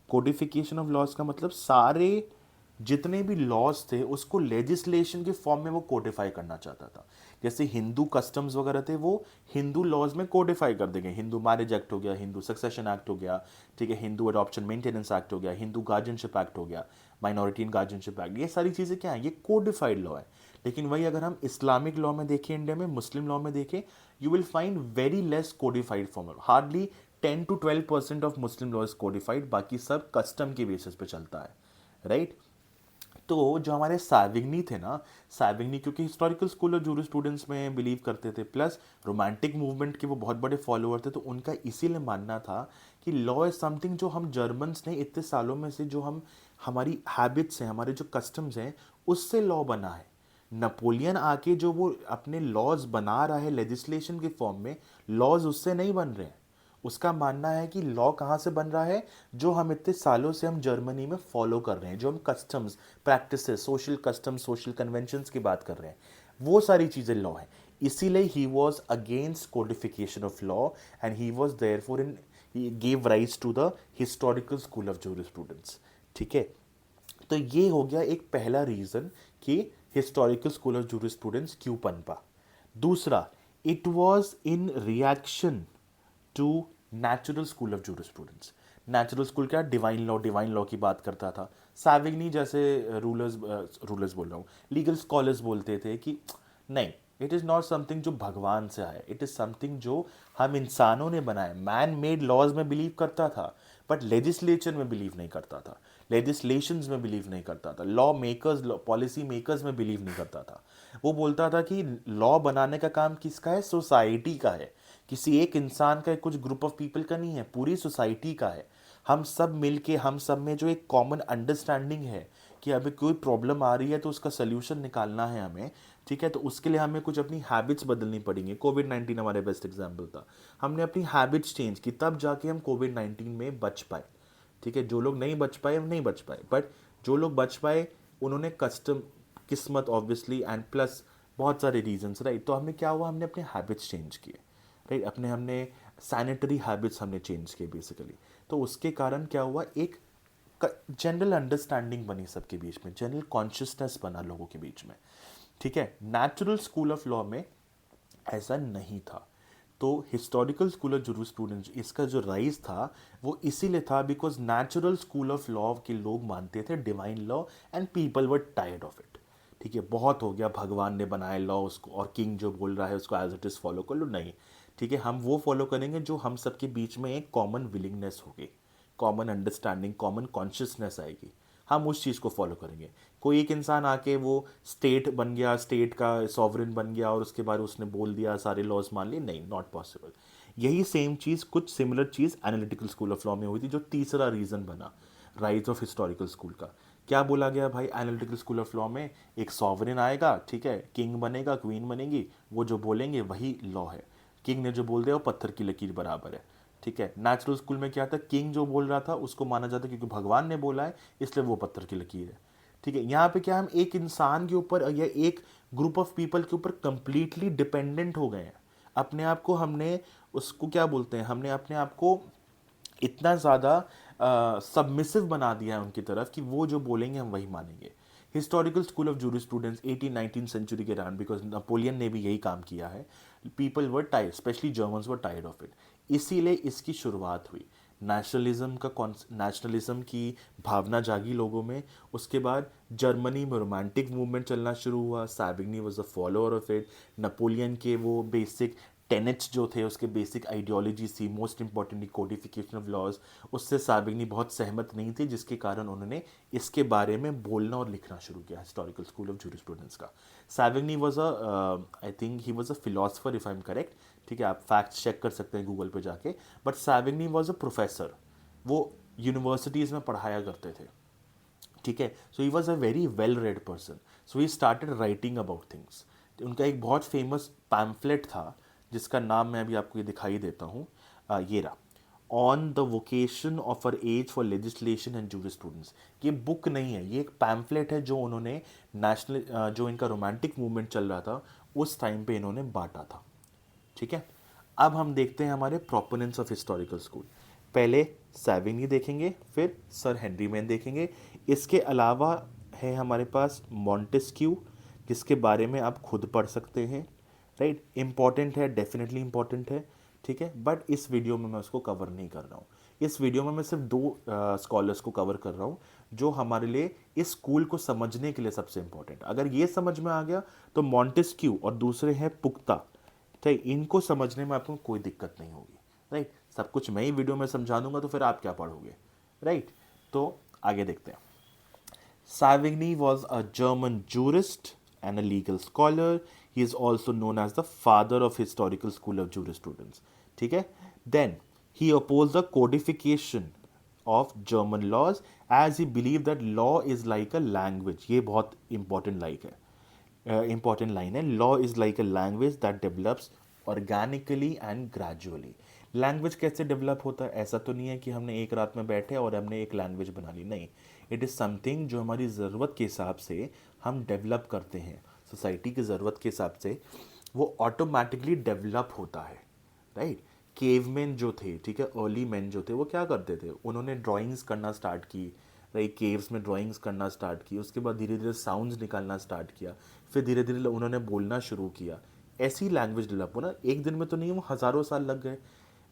Codification of laws का मतलब सारे जितने भी लॉज थे उसको लेजिस्लेशन के फॉर्म में वो कोडिफाई करना चाहता था। जैसे हिंदू कस्टम्स वगैरह थे, वो हिंदू लॉज में कोडिफाई कर देंगे। हिंदू मैरिज एक्ट हो गया, हिंदू सक्सेशन एक्ट हो गया, ठीक है, हिंदू अडॉप्शन मेंटेनेंस एक्ट हो गया, हिंदू गार्जियनशिप एक्ट हो गया, माइनॉरिटी इन गार्जियनशिप एक्ट, ये सारी चीज़ें क्या है, ये कोडिफाइड लॉ है। लेकिन वही अगर हम इस्लामिक लॉ में देखें, इंडिया में मुस्लिम लॉ में देखें, you will find very less codified form, hardly 10 to 12% of Muslim law is codified, बाकी सब कस्टम के बेसिस पे चलता है, राइट। तो जो हमारे सैविग्नी थे ना, सैविग्नी क्योंकि हिस्टोरिकल स्कूल ऑफ जूरिस्प्रूडेंस में बिलीव करते थे, प्लस रोमांटिक मूवमेंट के वो बहुत बड़े फॉलोअर थे, तो उनका इसीलिए मानना था कि लॉ इज समथिंग जो हम जर्मन्स ने इतने सालों में से, जो हम, हमारी हैबिट्स हैं, हमारे जो कस्टम्स हैं, उससे लॉ बना है। नेपोलियन आके जो वो अपने लॉज बना रहा है लेजिस्लेशन के फॉर्म में, लॉज उससे नहीं बन रहे हैं। उसका मानना है कि लॉ कहाँ से बन रहा है, जो हम इतने सालों से हम जर्मनी में फॉलो कर रहे हैं, जो हम customs, practices, social customs, social conventions की बात कर रहे हैं, वो सारी चीज़ें लॉ हैं। इसीलिए he was against codification of law, and he was therefore in, he gave rise to the historical school of jurisprudence, ठीक है। तो ये हो गया एक पहला रीजन कि हिस्टोरिकल स्कूल ऑफ जूरिस्प्रूडेंस क्यों पनपा। दूसरा, it was in reaction to natural school of jurisprudence. Natural school क्या, डिवाइन लॉ की बात करता था। सैविग्नी जैसे रूलर्स बोल रहा हूँ, लीगल स्कॉलर्स बोलते थे कि नहीं, इट इज़ नॉट समथिंग जो भगवान से आए, इट इज़ समथिंग जो हम इंसानों ने बनाए। मैन मेड लॉज में बिलीव करता था, बट लेजिस्लेचर में बिलीव नहीं करता था, लेजिस्लेशंस में बिलीव नहीं करता था, लॉ मेकर्स, पॉलिसी मेकर्स में बिलीव नहीं करता था। वो बोलता था कि लॉ बनाने का काम किसका है, सोसाइटी का है, किसी एक इंसान का, कुछ ग्रुप ऑफ पीपल का नहीं है, पूरी सोसाइटी का है। हम सब मिलके, हम सब में जो एक कॉमन अंडरस्टैंडिंग है कि अभी कोई प्रॉब्लम आ रही है तो उसका सोल्यूशन निकालना है हमें, ठीक है, तो उसके लिए हमें कुछ अपनी हैबिट्स बदलनी पड़ेंगी। कोविड-19 हमारे बेस्ट एग्जाम्पल था। हमने अपनी हैबिट्स चेंज की, तब जाके हम कोविड-19 में बच पाए। ठीक है, जो लोग नहीं बच पाए वो नहीं बच पाए, बट जो लोग बच पाए उन्होंने कस्टम किस्मत ऑब्वियसली एंड प्लस बहुत सारे रीजंस, राइट। तो हमें क्या हुआ, हमने अपने हैबिट्स चेंज किए, राइट। हमने सैनिटरी हैबिट्स हमने चेंज किए बेसिकली। तो उसके कारण क्या हुआ, एक जनरल अंडरस्टैंडिंग बनी सबके बीच में, जनरल कॉन्शियसनेस बना लोगों के बीच में। ठीक है, नेचुरल स्कूल ऑफ लॉ में ऐसा नहीं था। तो हिस्टोरिकल स्कूल ऑफ जूरिस्प्रूडेंस इसका जो राइज था वो इसीलिए था because natural school of law के लोग मानते थे divine law and people were tired of it. ठीक है, बहुत हो गया, भगवान ने बनाया लॉ उसको और किंग जो बोल रहा है उसको एज इट इज़ फॉलो कर लो, नहीं। ठीक है, हम वो फॉलो करेंगे जो हम सबके बीच में एक कॉमन विलिंगनेस होगी, कॉमन अंडरस्टैंडिंग, कॉमन कॉन्शियसनेस आएगी, हम उस चीज़ को फॉलो करेंगे। कोई एक इंसान आके वो स्टेट बन गया, स्टेट का सॉवरेन बन गया और उसके बाद उसने बोल दिया सारे लॉज मान लिए, नहीं, नॉट पॉसिबल। यही सेम चीज़, कुछ similar cheese analytical school of law में हुई थी, जो तीसरा रीज़न बना राइज ऑफ हिस्टोरिकल स्कूल का। क्या बोला गया भाई, एनालिटिकल स्कूल ऑफ लॉ में एक सॉवरेन आएगा, ठीक है, किंग बनेगा, क्वीन बनेगी, वो जो बोलेंगे वही लॉ है। किंग ने जो बोल दिया वो पत्थर की लकीर बराबर है। ठीक है, नेचुरल स्कूल में क्या था, किंग जो बोल रहा था उसको माना जाता है क्योंकि भगवान ने बोला है, इसलिए वो पत्थर की लकीर है। ठीक है, यहाँ पे क्या हम एक इंसान के ऊपर या एक ग्रुप ऑफ पीपल के ऊपर कंप्लीटली डिपेंडेंट हो गए हैं। अपने आप को हमने, उसको क्या बोलते हैं, हमने अपने आप को इतना ज़्यादा सबमिसिव बना दिया है उनकी तरफ कि वो जो बोलेंगे हम वही मानेंगे। Historical school of jurisprudence 18-19 century के दौरान, बिकॉज नेपोलियन ने भी यही काम किया है, people were tired, specially Germans were tired of it. इसीलिए इसकी शुरुआत हुई, नेशनलिज्म की भावना जागी लोगों में। उसके बाद जर्मनी में रोमांटिक मूवमेंट चलना शुरू हुआ, Savigny was a follower of it. Napoleon के वो बेसिक टेनेट्स जो थे, उसके बेसिक आइडियोलॉजी थी, most importantly codification of laws, उससे सैविग्नी बहुत सहमत नहीं थे, जिसके कारण उन्होंने इसके बारे में बोलना और लिखना शुरू किया, हिस्टोरिकल स्कूल ऑफ जूरिस्प्रूडेंस का। Savigny was a, I think he was a philosopher if I am correct. ठीक है, आप फैक्ट चेक कर सकते हैं गूगल पे जाके, but Savigny was a professor, वो यूनिवर्सिटीज़ में पढ़ाया करते थे। ठीक है, so he was a very well read person, so he started writing about things. उनका एक बहुत फेमस पैम्फलेट था जिसका नाम मैं अभी आपको ये दिखाई देता हूँ, ये रहा, on the vocation of our age for legislation and jurisprudence. ये बुक नहीं है, ये एक पैम्फलेट है जो उन्होंने नेशनल, जो इनका रोमांटिक मूवमेंट चल रहा था उस टाइम पे इन्होंने बांटा था। ठीक है, अब हम देखते हैं हमारे प्रोपोनेंट्स ऑफ हिस्टोरिकल स्कूल। पहले सैविग्नी देखेंगे, फिर सर हेनरी मैन देखेंगे। इसके अलावा है हमारे पास मॉन्टेस्क्यू, जिसके बारे में आप खुद पढ़ सकते हैं, राइट। इंपॉर्टेंट है, डेफिनेटली इंपॉर्टेंट है। ठीक है, बट इस वीडियो में मैं उसको कवर नहीं कर रहा हूँ। इस वीडियो में मैं सिर्फ दो स्कॉलर्स को कवर कर रहा हूँ जो हमारे लिए इस स्कूल को समझने के लिए सबसे इंपॉर्टेंट। अगर ये समझ में आ गया तो मॉन्टेस्क्यू और दूसरे हैं पुख्ता, ठीक, इनको समझने में आपको कोई दिक्कत नहीं होगी, राइट। सब कुछ मैं ही वीडियो में समझा दूंगा तो फिर आप क्या पढ़ोगे, राइट। तो आगे देखते हैं। Savigny was a German jurist and a legal scholar. He is also known as the father of historical school of jurisprudence. ठीक है, then he opposed the codification of German laws as he believed that law is like a language. ये बहुत important like है, इंपॉर्टेंट लाइन है, law is like a language that develops organically and gradually. Language कैसे डेवलप होता है, ऐसा तो नहीं है कि हमने एक रात में बैठे और हमने एक लैंग्वेज बना ली, नहीं। इट इज़ समथिंग जो हमारी ज़रूरत के हिसाब से हम डेवलप करते हैं, सोसाइटी की ज़रूरत के हिसाब से वो ऑटोमेटिकली डेवलप होता है, राइट। केवमैन जो थे, ठीक है, अर्ली मैन जो थे, वो क्या करते थे, उन्होंने ड्राइंग्स करना स्टार्ट की, राइट, केव्स में ड्राइंग्स करना स्टार्ट की, उसके बाद धीरे धीरे साउंड्स निकालना स्टार्ट किया, फिर धीरे धीरे उन्होंने बोलना शुरू किया। ऐसी लैंग्वेज डेवलप हो ना, एक दिन में तो नहीं, वो हज़ारों साल लग गए।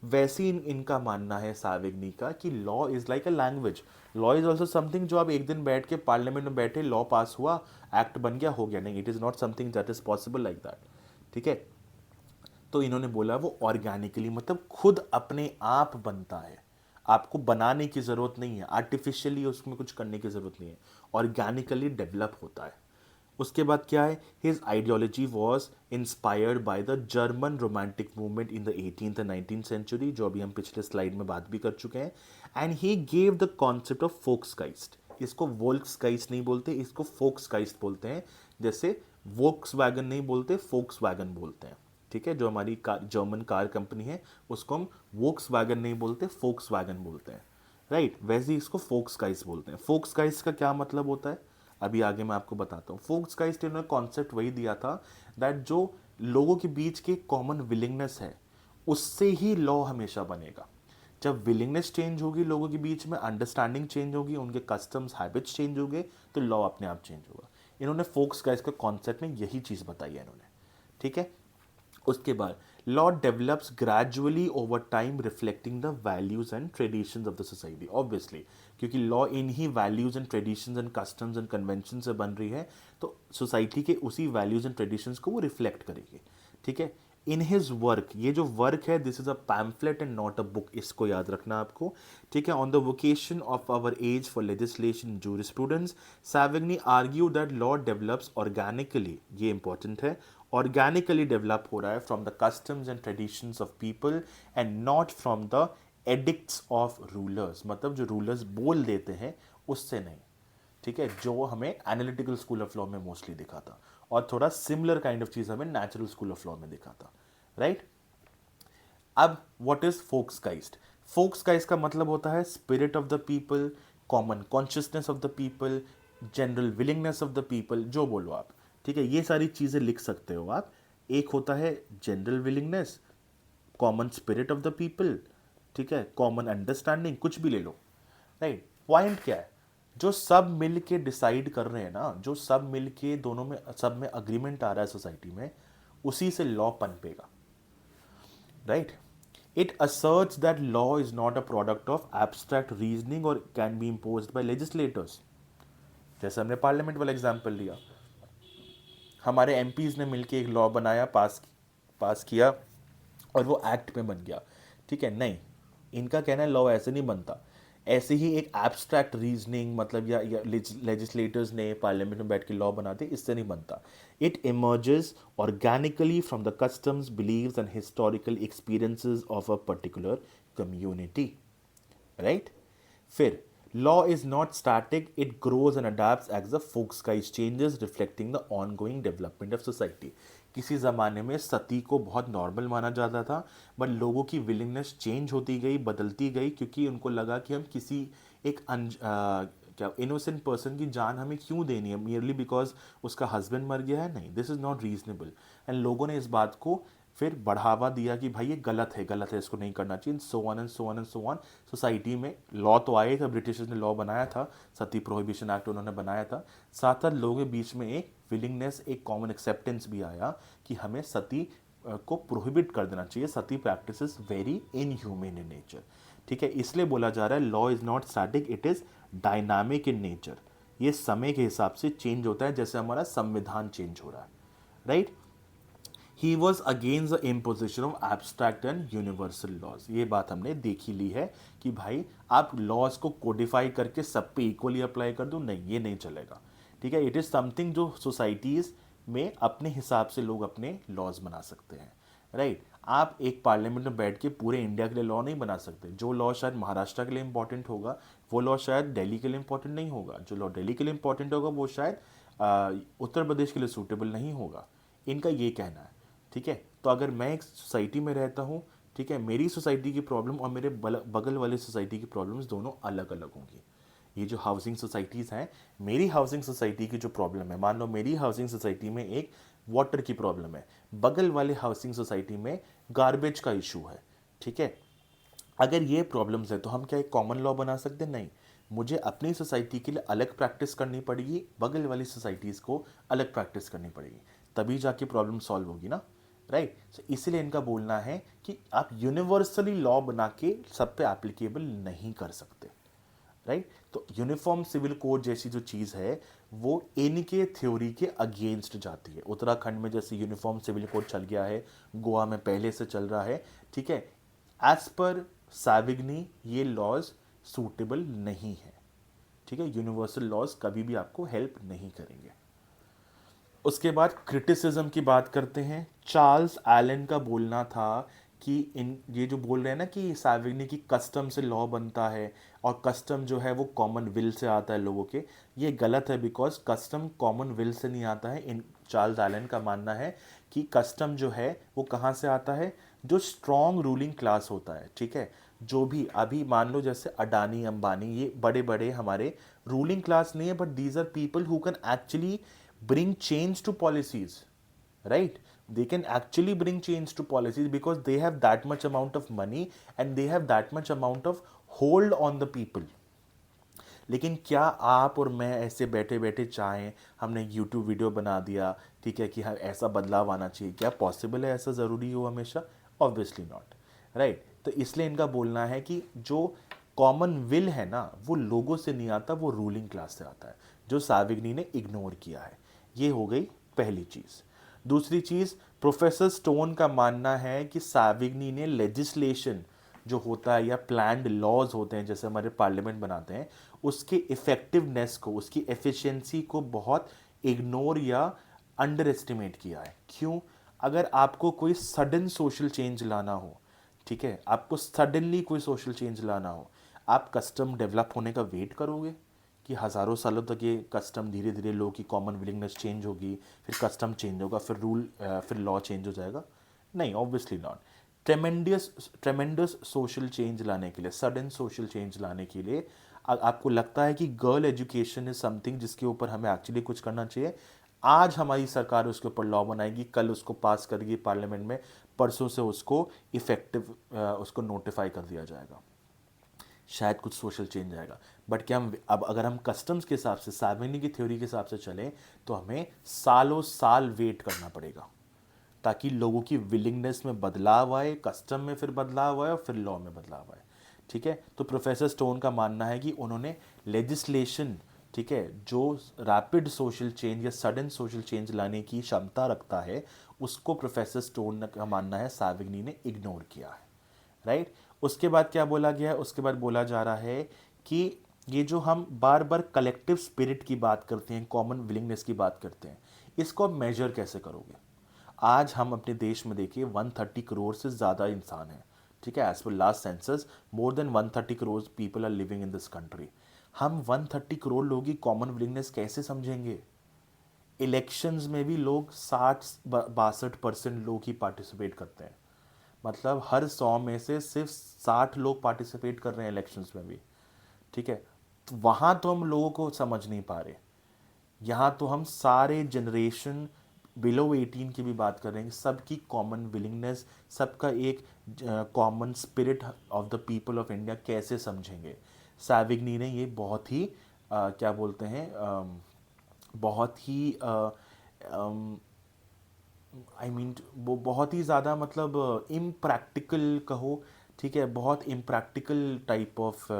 वैसे ही इनका मानना है साविग्नी का कि law is like a language. Law is also something जो आप एक दिन बैठ के पार्लियामेंट में बैठे, लॉ पास हुआ, एक्ट बन गया, हो गया, नहीं, it is not something that is possible like that. ठीक है, तो इन्होंने बोला वो ऑर्गेनिकली, मतलब खुद अपने आप बनता है, आपको बनाने की ज़रूरत नहीं है, आर्टिफिशियली उसमें कुछ करने की ज़रूरत नहीं है, ऑर्गेनिकली डेवलप होता है। उसके बाद क्या है, his ideology was inspired by the German romantic movement in the 18th and 19th century, जो अभी हम पिछले स्लाइड में बात भी कर चुके हैं। And he gave the concept of Volksgeist. इसको वोल्क्सकाइस्ट नहीं बोलते, इसको फोक्सकाइस्ट बोलते हैं। जैसे वोक्स वैगन नहीं बोलते, फोक्स वैगन बोलते हैं। ठीक है, जो हमारी जर्मन कार कंपनी है उसको हम वोक्स वैगन नहीं बोलते, फोक्स वैगन बोलते हैं। राइट, वैसे ही इसको फोक्स काइस बोलते हैं। फोक्स काइस का क्या मतलब होता है अभी आगे मैं आपको बताता हूँ। फोक्स काइस ने कॉन्सेप्ट वही दिया था दैट जो लोगों के बीच के कॉमन विलिंगनेस है उससे ही लॉ हमेशा बनेगा। जब विलिंगनेस चेंज होगी लोगों के बीच में, अंडरस्टैंडिंग चेंज होगी, उनके कस्टम्स हैबिट्स चेंज होंगे, तो लॉ अपने आप चेंज होगा। इन्होंने फोक्स का इसका कॉन्सेप्ट में यही चीज़ बताई है इन्होंने। ठीक है, उसके बाद law develops gradually over time reflecting the values and traditions of the society. Obviously, क्योंकि लॉ इन ही values and traditions and customs and convention से बन रही है, तो सोसाइटी के उसी वैल्यूज एंड ट्रेडिशंस को वो रिफ्लेक्ट करेगी। ठीक है, इन हिज वर्क, ये जो वर्क है this is a pamphlet and not a book, इसको याद रखना आपको। ठीक है, on the vocation of our age for legislation jurisprudence, Savigny argue that law develops organically, ये इंपॉर्टेंट है, ऑर्गेनिकली डेवलप हो रहा है from the customs and traditions of people and not from the edicts of rulers, मतलब जो रूलर्स बोल देते हैं उससे नहीं। ठीक है, जो हमें एनालिटिकल स्कूल ऑफ लॉ में मोस्टली दिखा था, और थोड़ा सिमिलर काइंड ऑफ चीज हमें नेचुरल स्कूल ऑफ लॉ में दिखा था। राइट, अब व्हाट इज फोक्सकाइज्ड? फोक्सकाइज्ड का मतलब होता है spirit of the people, common consciousness of the people, general willingness of the people, जो बोलो आप। ठीक है, ये सारी चीजें लिख सकते हो आप। एक होता है general willingness, common spirit of the people, ठीक है, कॉमन अंडरस्टैंडिंग, कुछ भी ले लो। राइट, पॉइंट क्या है? जो सब मिल के डिसाइड कर रहे हैं ना, जो सब मिल के दोनों में सब में अग्रीमेंट आ रहा है सोसाइटी में, उसी से लॉ पनपेगा। Right, it asserts that law is not a product of abstract reasoning or can be imposed by legislators। जैसे हमने पार्लियामेंट वाला एग्जाम्पल लिया, हमारे एमपीज ने मिलके एक लॉ बनाया, पास किया, और वो एक्ट में बन गया। ठीक है, नहीं, इनका कहना है लॉ ऐसे नहीं बनता। ऐसे ही एक एब्स्ट्रैक्ट रीजनिंग मतलब या लेजिस्लेटर्स ने पार्लियामेंट में बैठ के लॉ बनाते, इससे नहीं बनता। It emerges organically from the customs, beliefs and historical experiences of a particular community. Right, फिर law is not static, it grows and adapts as the फोक्सकाइज changes reflecting the ongoing development of society. किसी ज़माने में सती को बहुत नॉर्मल माना जाता था, बट लोगों की विलिंगनेस चेंज होती गई, बदलती गई, क्योंकि उनको लगा कि हम किसी एक क्या इनोसेंट पर्सन की जान हमें क्यों देनी है, मियरली बिकॉज उसका हस्बैंड मर गया है। नहीं, this is not reasonable. And लोगों ने इस बात को फिर बढ़ावा दिया कि भाई ये गलत है, गलत है, इसको नहीं करना चाहिए, so on and so on and so on. Society में लॉ तो आए थे, ब्रिटिशर्स ने लॉ बनाया था, सती प्रोहिबिशन एक्ट उन्होंने बनाया था, साथ साथ लोगों के बीच में एक विलिंगनेस, एक कॉमन एक्सेप्टेंस भी आया कि हमें सती को प्रोहिबिट कर देना चाहिए, sati practice is very inhuman in nature. ठीक है, इसलिए बोला जा रहा है law is not static, it is dynamic in nature. ये समय के हिसाब से चेंज होता है, जैसे हमारा संविधान चेंज हो रहा है। Right, he was against the imposition of abstract and universal laws. ये बात हमने देखी ली है कि भाई आप लॉज को कोडिफाई करके सब पे इक्वली अप्लाई कर दो, नहीं, ये नहीं चलेगा। ठीक है, इट इज़ समथिंग जो सोसाइटीज़ में अपने हिसाब से लोग अपने लॉज बना सकते हैं। राइट, आप एक पार्लियामेंट में बैठ के पूरे इंडिया के लिए लॉ नहीं बना सकते। जो लॉ शायद महाराष्ट्र के लिए इंपॉर्टेंट होगा वो लॉ शायद दिल्ली के लिए इंपॉर्टेंट नहीं होगा, जो लॉ दिल्ली के लिए इंपॉर्टेंट होगा वो शायद उत्तर प्रदेश के लिए सूटेबल नहीं होगा। इनका ये कहना है। ठीक है, तो अगर मैं एक सोसाइटी में रहता हूँ, ठीक है, मेरी सोसाइटी की प्रॉब्लम और मेरे बगल वाले सोसाइटी की प्रॉब्लम्स दोनों अलग अलग होंगी। ये जो हाउसिंग सोसाइटीज़ हैं, मेरी हाउसिंग सोसाइटी की जो प्रॉब्लम है, मान लो मेरी हाउसिंग सोसाइटी में एक वाटर की प्रॉब्लम है, बगल वाले हाउसिंग सोसाइटी में गार्बेज का इशू है। ठीक है, अगर ये प्रॉब्लम्स है तो हम क्या एक कॉमन लॉ बना सकते हैं? नहीं, मुझे अपनी सोसाइटी के लिए अलग प्रैक्टिस करनी पड़ेगी, बगल वाली सोसाइटीज़ को अलग प्रैक्टिस करनी पड़ेगी, तभी जाके प्रॉब्लम सॉल्व होगी ना। राइट, सो इसलिए इनका बोलना है कि आप यूनिवर्सली लॉ बना के सब पे एप्लीकेबल नहीं कर सकते। राइट, तो यूनिफॉर्म सिविल कोड जैसी जो चीज़ है वो इनके थ्योरी के अगेंस्ट जाती है। उत्तराखंड में जैसे यूनिफॉर्म सिविल कोड चल गया है, गोवा में पहले से चल रहा है। ठीक है, एज पर सैविग्नी ये लॉज सूटेबल नहीं है। ठीक है, यूनिवर्सल लॉज कभी भी आपको हेल्प नहीं करेंगे। उसके बाद क्रिटिसिज्म की बात करते हैं। चार्ल्स एलन का बोलना था कि इन ये जो बोल रहे हैं ना कि सैविग्नी की कस्टम से लॉ बनता है और कस्टम जो है वो कॉमन विल से आता है लोगों के, ये गलत है, because custom common will say नहीं आता है। इन चार्ल्स एलन का मानना है कि कस्टम जो है वो कहाँ से आता है, जो स्ट्रॉन्ग रूलिंग क्लास होता है, ठीक है, जो भी अभी मान लो जैसे अडानी अंबानी ये बड़े बड़े हमारे रूलिंग क्लास नहीं है, but these are people who can actually bring change to policies, right? They can actually bring change to policies because they have that much amount of money and they have that much amount of hold on the people. लेकिन क्या आप और मैं ऐसे बैठे बैठे चाहें, हमने यूट्यूब वीडियो बना दिया, ठीक है, कि हाँ ऐसा बदलाव आना चाहिए, क्या पॉसिबल है, ऐसा ज़रूरी हो हमेशा? Obviously not, right? तो इसलिए इनका बोलना है कि जो कॉमन विल है ना वो लोगों से नहीं आता, वो रूलिंग क्लास से आता है, जो साविग्नी ने इग्नोर किया है। ये हो गई पहली चीज़। दूसरी चीज़, प्रोफेसर स्टोन का मानना है कि साविग्नी ने लेजिस्लेशन जो होता है या प्लान्ड लॉज होते हैं जैसे हमारे पार्लियामेंट बनाते हैं, उसके इफेक्टिवनेस को, उसकी एफिशिएंसी को बहुत इग्नोर या अंडर एस्टिमेट किया है। क्यों? अगर आपको कोई सडन सोशल चेंज लाना हो, ठीक है, आपको सडनली कोई सोशल चेंज लाना हो, आप कस्टम डेवलप होने का वेट करोगे कि हज़ारों सालों तक ये कस्टम धीरे धीरे लोगों की कॉमन विलिंगनेस चेंज होगी, फिर कस्टम चेंज होगा, फिर रूल फिर लॉ चेंज हो जाएगा? नहीं, ऑब्वियसली नॉट। ट्रेमेंडस सोशल चेंज लाने के लिए, सडन सोशल चेंज लाने के लिए आपको लगता है कि गर्ल एजुकेशन इज समथिंग जिसके ऊपर हमें एक्चुअली कुछ करना चाहिए, आज हमारी सरकार उसके ऊपर लॉ बनाएगी, कल उसको पास करेगी पार्लियामेंट में, परसों से उसको इफेक्टिव उसको नोटिफाई कर दिया जाएगा, शायद कुछ सोशल चेंज आएगा। बट क्या हम अब अगर हम कस्टम्स के हिसाब से, साविनी की थ्योरी के हिसाब से चलें तो हमें सालों साल वेट करना पड़ेगा ताकि लोगों की विलिंगनेस में बदलाव आए, कस्टम में फिर बदलाव आए और फिर लॉ में बदलाव आए, ठीक है। तो प्रोफेसर स्टोन का मानना है कि उन्होंने लेजिस्लेशन, ठीक है, जो रैपिड सोशल चेंज या सडन सोशल चेंज लाने की क्षमता रखता है, उसको प्रोफेसर स्टोन का मानना है साविग्नी ने इग्नोर किया है, राइट। उसके बाद क्या बोला गया है? उसके बाद बोला जा रहा है कि ये जो हम बार बार कलेक्टिव स्पिरिट की बात करते हैं, कॉमन विलिंगनेस की बात करते हैं, इसको आप मेजर कैसे करोगे? आज हम अपने देश में देखिए 130 करोड़ से ज़्यादा इंसान हैं, ठीक है, as per last census more than 130 crore people are living in this country. हम 130 करोड़ लोगों की कॉमन विलिंगनेस कैसे समझेंगे? इलेक्शंस में भी लोग 60-62% लोग ही पार्टिसिपेट करते हैं, मतलब हर 100 में से सिर्फ 60 लोग पार्टिसिपेट कर रहे हैं इलेक्शंस में भी, ठीक है। तो वहाँ तो हम लोगों को समझ नहीं पा रहे, यहाँ तो हम सारे जनरेशन बिलो 18 की भी बात कर रहे हैं, सबकी कॉमन विलिंगनेस, सबका एक common spirit of the people of India कैसे समझेंगे? सैविग्नी ने ये बहुत ही क्या बोलते हैं, बहुत ही आई मीन वो बहुत ही ज़्यादा मतलब इम्प्रैक्टिकल कहो, ठीक है, बहुत इम्प्रैक्टिकल टाइप ऑफ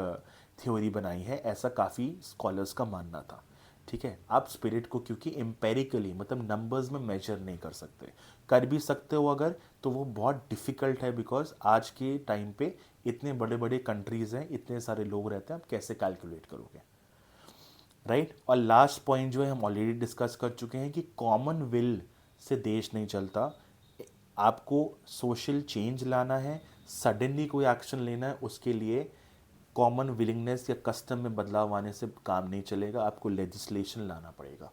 थ्योरी बनाई है, ऐसा काफ़ी स्कॉलर्स का मानना था, ठीक है। आप स्पिरिट को क्योंकि एम्पेरिकली मतलब नंबर्स में मेजर नहीं कर सकते, कर भी सकते हो अगर तो वो बहुत डिफ़िकल्ट है, बिकॉज आज के टाइम पे इतने बड़े बड़े कंट्रीज़ हैं, इतने सारे लोग रहते हैं, आप कैसे कैलकुलेट करोगे, राइट। और लास्ट पॉइंट जो है हम ऑलरेडी डिस्कस कर चुके हैं कि कॉमन विल से देश नहीं चलता, आपको सोशल चेंज लाना है, सडनली कोई एक्शन लेना है, उसके लिए कॉमन विलिंगनेस या कस्टम में बदलाव आने से काम नहीं चलेगा, आपको लेजिस्लेशन लाना पड़ेगा,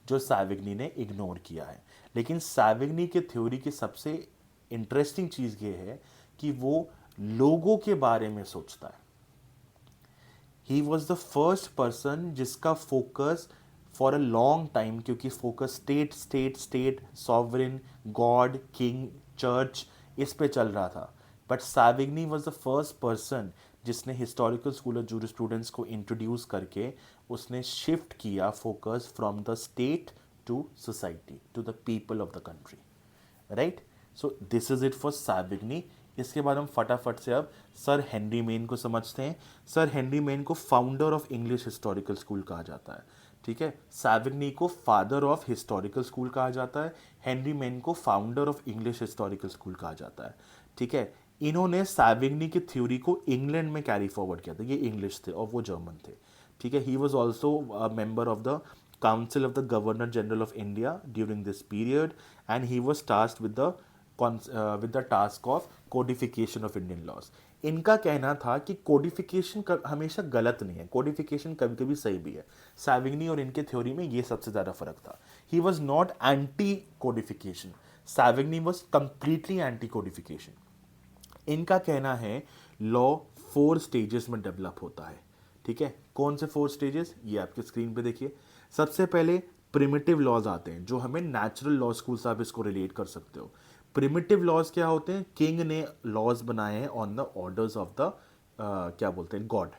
जो सैविग्नी ने इग्नोर किया है। लेकिन सैविग्नी के थ्योरी की सबसे इंटरेस्टिंग चीज़ ये है कि वो लोगों के बारे में सोचता है। He was the first person जिसका focus for a long time, क्योंकि focus state state state sovereign god king church इस पे चल रहा था, but Savigny was the first person जिसने हिस्टोरिकल स्कूल ऑफ जूरिस्प्रूडेंस को इंट्रोड्यूस करके उसने शिफ्ट किया focus from the state to society to the people of the country, right. So this is it for Savigny. इसके बाद हम फटाफट से अब सर हेनरी मेन को समझते हैं। सर हेनरी मेन को founder of English historical school कहा जाता है, ठीक है। सैविग्नी को फादर ऑफ हिस्टोरिकल स्कूल कहा जाता है, हेनरी मेन को founder of English historical school कहा जाता है, ठीक है। इन्होंने सैविग्नी की थ्योरी को इंग्लैंड में कैरी फॉरवर्ड किया था, ये इंग्लिश थे और वो जर्मन थे, ठीक है। He was also member of the Council of the Governor General of India during this period, and he was tasked with the task of codification of Indian laws. इनका कहना था कि कोडिफिकेशन हमेशा गलत नहीं है, कोडिफिकेशन कभी कभी सही भी है। सैविग्नी और इनके थ्योरी में ये सबसे ज़्यादा फर्क था। He was not anti codification, Savigny was completely anti codification. इनका कहना है लॉ 4 स्टेजेस में डेवलप होता है। ठीक है, कौन से 4 स्टेजेस, ये आपके स्क्रीन पे देखिए। सबसे पहले प्रिमिटिव लॉज आते हैं, जो हमें नेचुरल लॉ स्कूल से आप इसको रिलेट कर सकते हो। प्रिमिटिव लॉज क्या होते हैं? किंग ने लॉज बनाए हैं on the orders of the क्या बोलते हैं, गॉड।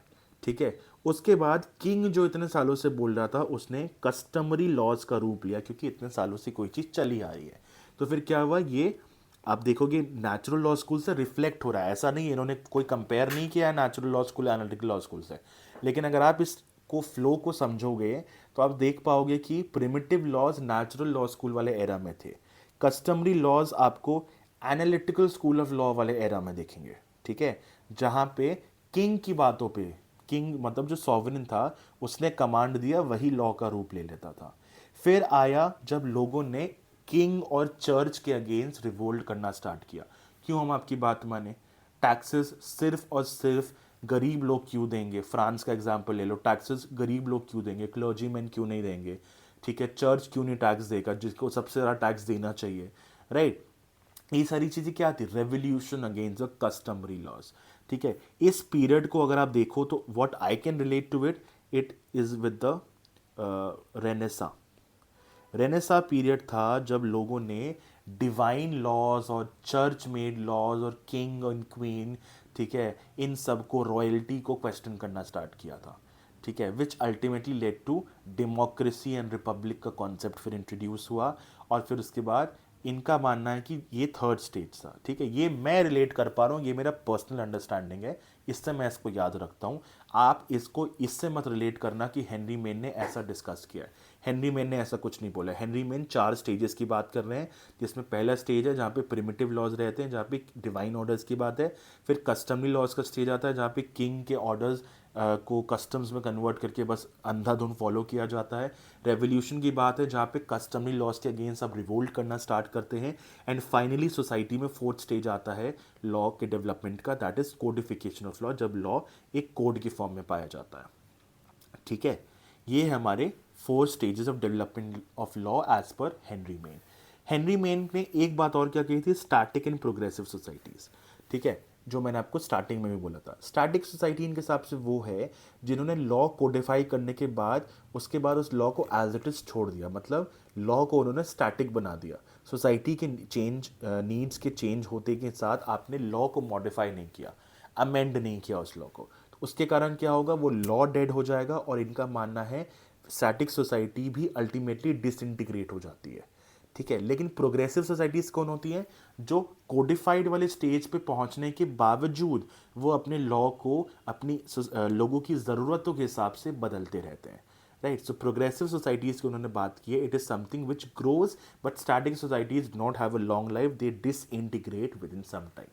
ठीक है, उसके बाद किंग जो इतने सालों से बोल रहा था, उसने कस्टमरी लॉज का रूप लिया, क्योंकि इतने सालों से कोई चीज़ चली आ रही है। तो फिर क्या हुआ, ये आप देखोगे नेचुरल लॉ स्कूल से रिफ्लेक्ट हो रहा है। ऐसा नहीं है इन्होंने कोई कंपेयर नहीं किया है natural law school analytical law school से, लेकिन अगर आप इसको फ्लो को समझोगे तो आप देख पाओगे कि primitive laws natural law school वाले एरा में थे, कस्टमरी लॉज आपको एनालिटिकल स्कूल ऑफ लॉ वाले एरा में देखेंगे। ठीक है, जहाँ पे किंग की बातों पे, किंग मतलब जो सॉवरेन था, उसने कमांड दिया, वही लॉ का रूप ले लेता था। फिर आया जब लोगों ने किंग और चर्च के अगेंस्ट रिवोल्ट करना स्टार्ट किया। क्यों हम आपकी बात माने? टैक्सेस सिर्फ और सिर्फ गरीब लोग क्यों देंगे? फ्रांस का एग्जाम्पल ले लो, टैक्सेस गरीब लोग क्यों देंगे, क्लर्जीमैन क्यों नहीं देंगे? ठीक है, चर्च क्यों नहीं टैक्स देगा, जिसको सबसे ज़्यादा टैक्स देना चाहिए, राइट? ये सारी चीज़ें क्या थी? Revolution against the customary laws. ठीक है, इस पीरियड को अगर आप देखो तो what I can relate to it, it is with the renaissance. Renaissance period था जब लोगों ने डिवाइन लॉज और चर्च मेड लॉज और किंग और क्वीन, ठीक है, इन सब को, रॉयल्टी को क्वेश्चन करना स्टार्ट किया था। ठीक है, which ultimately led to democracy and republic का कॉन्सेप्ट फिर इंट्रोड्यूस हुआ। और फिर उसके बाद इनका मानना है कि ये थर्ड स्टेज था। ठीक है, ये मैं रिलेट कर पा रहा हूँ, ये मेरा पर्सनल अंडरस्टैंडिंग है, इससे मैं इसको याद रखता हूँ। आप इसको इससे मत रिलेट करना कि हेनरी मेन ने ऐसा डिस्कस किया है। हेनरी मेन ने ऐसा कुछ नहीं बोला। हेनरी मेन 4 स्टेजेस की बात कर रहे हैं, जिसमें पहला स्टेज है जहाँ पे प्रिमिटिव लॉज रहते हैं, जहाँ पे डिवाइन ऑर्डर्स की बात है। फिर कस्टमरी लॉज का स्टेज आता है, जहाँ पे किंग के ऑर्डर्स को कस्टम्स में कन्वर्ट करके बस अंधाधुंध फॉलो किया जाता है। रेवोल्यूशन की बात है, जहाँ पे कस्टमरी लॉज के अगेंस्ट आप रिवोल्ट करना स्टार्ट करते हैं। एंड फाइनली सोसाइटी में 4th स्टेज आता है लॉ के डेवलपमेंट का, that is codification of law, जब लॉ एक कोड की फॉर्म में पाया जाता है। ठीक है, ये है हमारे 4 stages of development of law as per Henry Maine. Henry Maine ने एक बात और क्या कही थी, स्टैटिक एंड प्रोग्रेसिव सोसाइटीज। ठीक है, जो मैंने आपको स्टार्टिंग में भी बोला था, स्टैटिक सोसाइटी इनके हिसाब से वो है जिन्होंने लॉ कोडिफाई करने के बाद उसके बाद उस लॉ को एज इट इज छोड़ दिया, मतलब लॉ को उन्होंने स्टैटिक बना दिया। सोसाइटी के चेंज, नीड्स के चेंज होते के साथ आपने लॉ को मॉडिफाई नहीं किया, अमेंड नहीं किया उस लॉ को, तो उसके कारण क्या होगा, वो लॉ डेड हो जाएगा। और इनका मानना है स्टैटिक सोसाइटी भी अल्टीमेटली डिसइंटीग्रेट हो जाती है। ठीक है, लेकिन प्रोग्रेसिव सोसाइटीज कौन होती हैं? जो कोडिफाइड वाले स्टेज पे पहुंचने के बावजूद वो अपने लॉ को अपनी लोगों की ज़रूरतों के हिसाब से बदलते रहते हैं। राइट, सो प्रोग्रेसिव सोसाइटीज की उन्होंने बात की है, it is something which grows, but static societies not have a long life, they disintegrate within some time.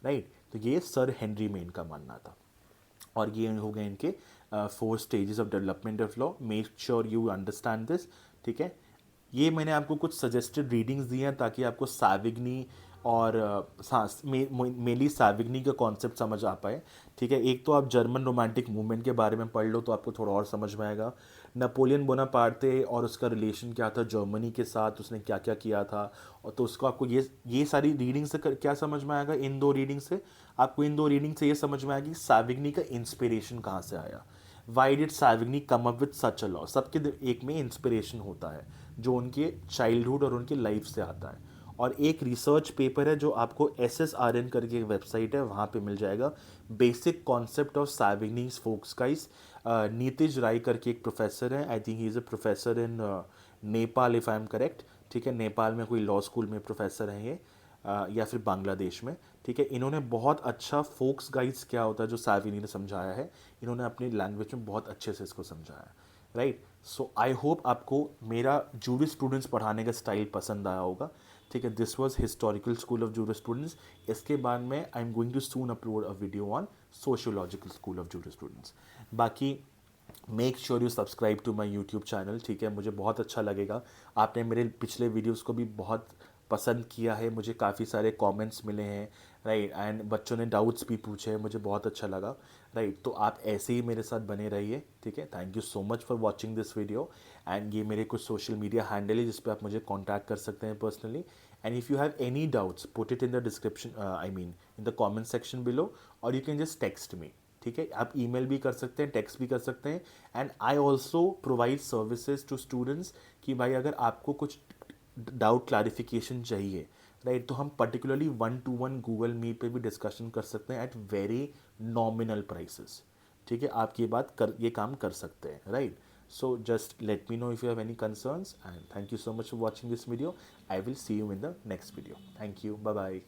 Right, तो ये सर हेनरी मेन का मानना था। और ये हो गए इनके 4 stages of development of law. Make sure you understand this. ठीक है, ये मैंने आपको कुछ सजेस्टेड रीडिंग्स दी हैं ताकि आपको सैविग्नी और मेनली सैविग्नी का कॉन्सेप्ट समझ आ पाए। ठीक है, एक तो आप जर्मन रोमांटिक मूवमेंट के बारे में पढ़ लो तो आपको थोड़ा और समझ में आएगा। नेपोलियन बोनापार्टे और उसका रिलेशन क्या था जर्मनी के साथ, उसने क्या क्या किया था, और तो उसको आपको ये सारी रीडिंग से क्या समझ में आएगा, इन 2 रीडिंग से आपको, इन 2 रीडिंग से ये समझ में आएगी सैविग्नी का इंस्पिरेशन कहाँ से आया। Why did Savigny come up with such a law? सबके एक में इंस्पिरेशन होता है जो उनके चाइल्डहुड और उनकी लाइफ से आता है। और एक रिसर्च पेपर है जो आपको SSRN करके एक वेबसाइट है, वहाँ पे मिल जाएगा, बेसिक कॉन्सेप्ट ऑफ सैविग्नीज फोक्सकाइज। नीतिश राय करके एक प्रोफेसर है, आई think he is a professor in Nepal if I am correct. ठीक है, नेपाल में कोई लॉ स्कूल में प्रोफेसर हैं ये, या फिर बांग्लादेश में। ठीक है, इन्होंने बहुत अच्छा फोक्स गाइड्स क्या होता है जो सैविग्नी ने समझाया है, इन्होंने अपनी लैंग्वेज में बहुत अच्छे से इसको समझाया। राइट, सो आई होप आपको मेरा जूरी स्टूडेंट्स पढ़ाने का स्टाइल पसंद आया होगा। ठीक है, this was historical school of jurisprudence. इसके बाद में I am going to soon upload a video on sociological school of jurisprudence. बाकी make sure you subscribe to my YouTube channel. ठीक है, मुझे बहुत अच्छा लगेगा, आपने मेरे पिछले वीडियोस को भी बहुत पसंद किया है, मुझे काफ़ी सारे कमेंट्स मिले हैं, राइट, एंड बच्चों ने डाउट्स भी पूछे हैं, मुझे बहुत अच्छा लगा, राइट। तो आप ऐसे ही मेरे साथ बने रहिए, ठीक है। Thank you so much for watching this video. And ये मेरे कुछ सोशल मीडिया हैंडल है जिस पे आप मुझे कॉन्टैक्ट कर सकते हैं personally. And if you have any doubts put it in the description, I mean in the comment section below, और you can just text me, ठीक है। आप ईमेल भी कर सकते हैं, टेक्स्ट भी कर सकते हैं। And I also provide services to students कि भाई अगर आपको कुछ डाउट क्लैरिफिकेशन चाहिए, राइट, तो हम पर्टिकुलरली 1-to-1 गूगल मीट पे भी डिस्कशन कर सकते हैं एट वेरी नॉमिनल प्राइसेस, ठीक है। आप ये काम कर सकते हैं, right. So just let me know if you have any concerns, and thank you so much for watching this video. I will see you in the next video. Thank you, bye bye.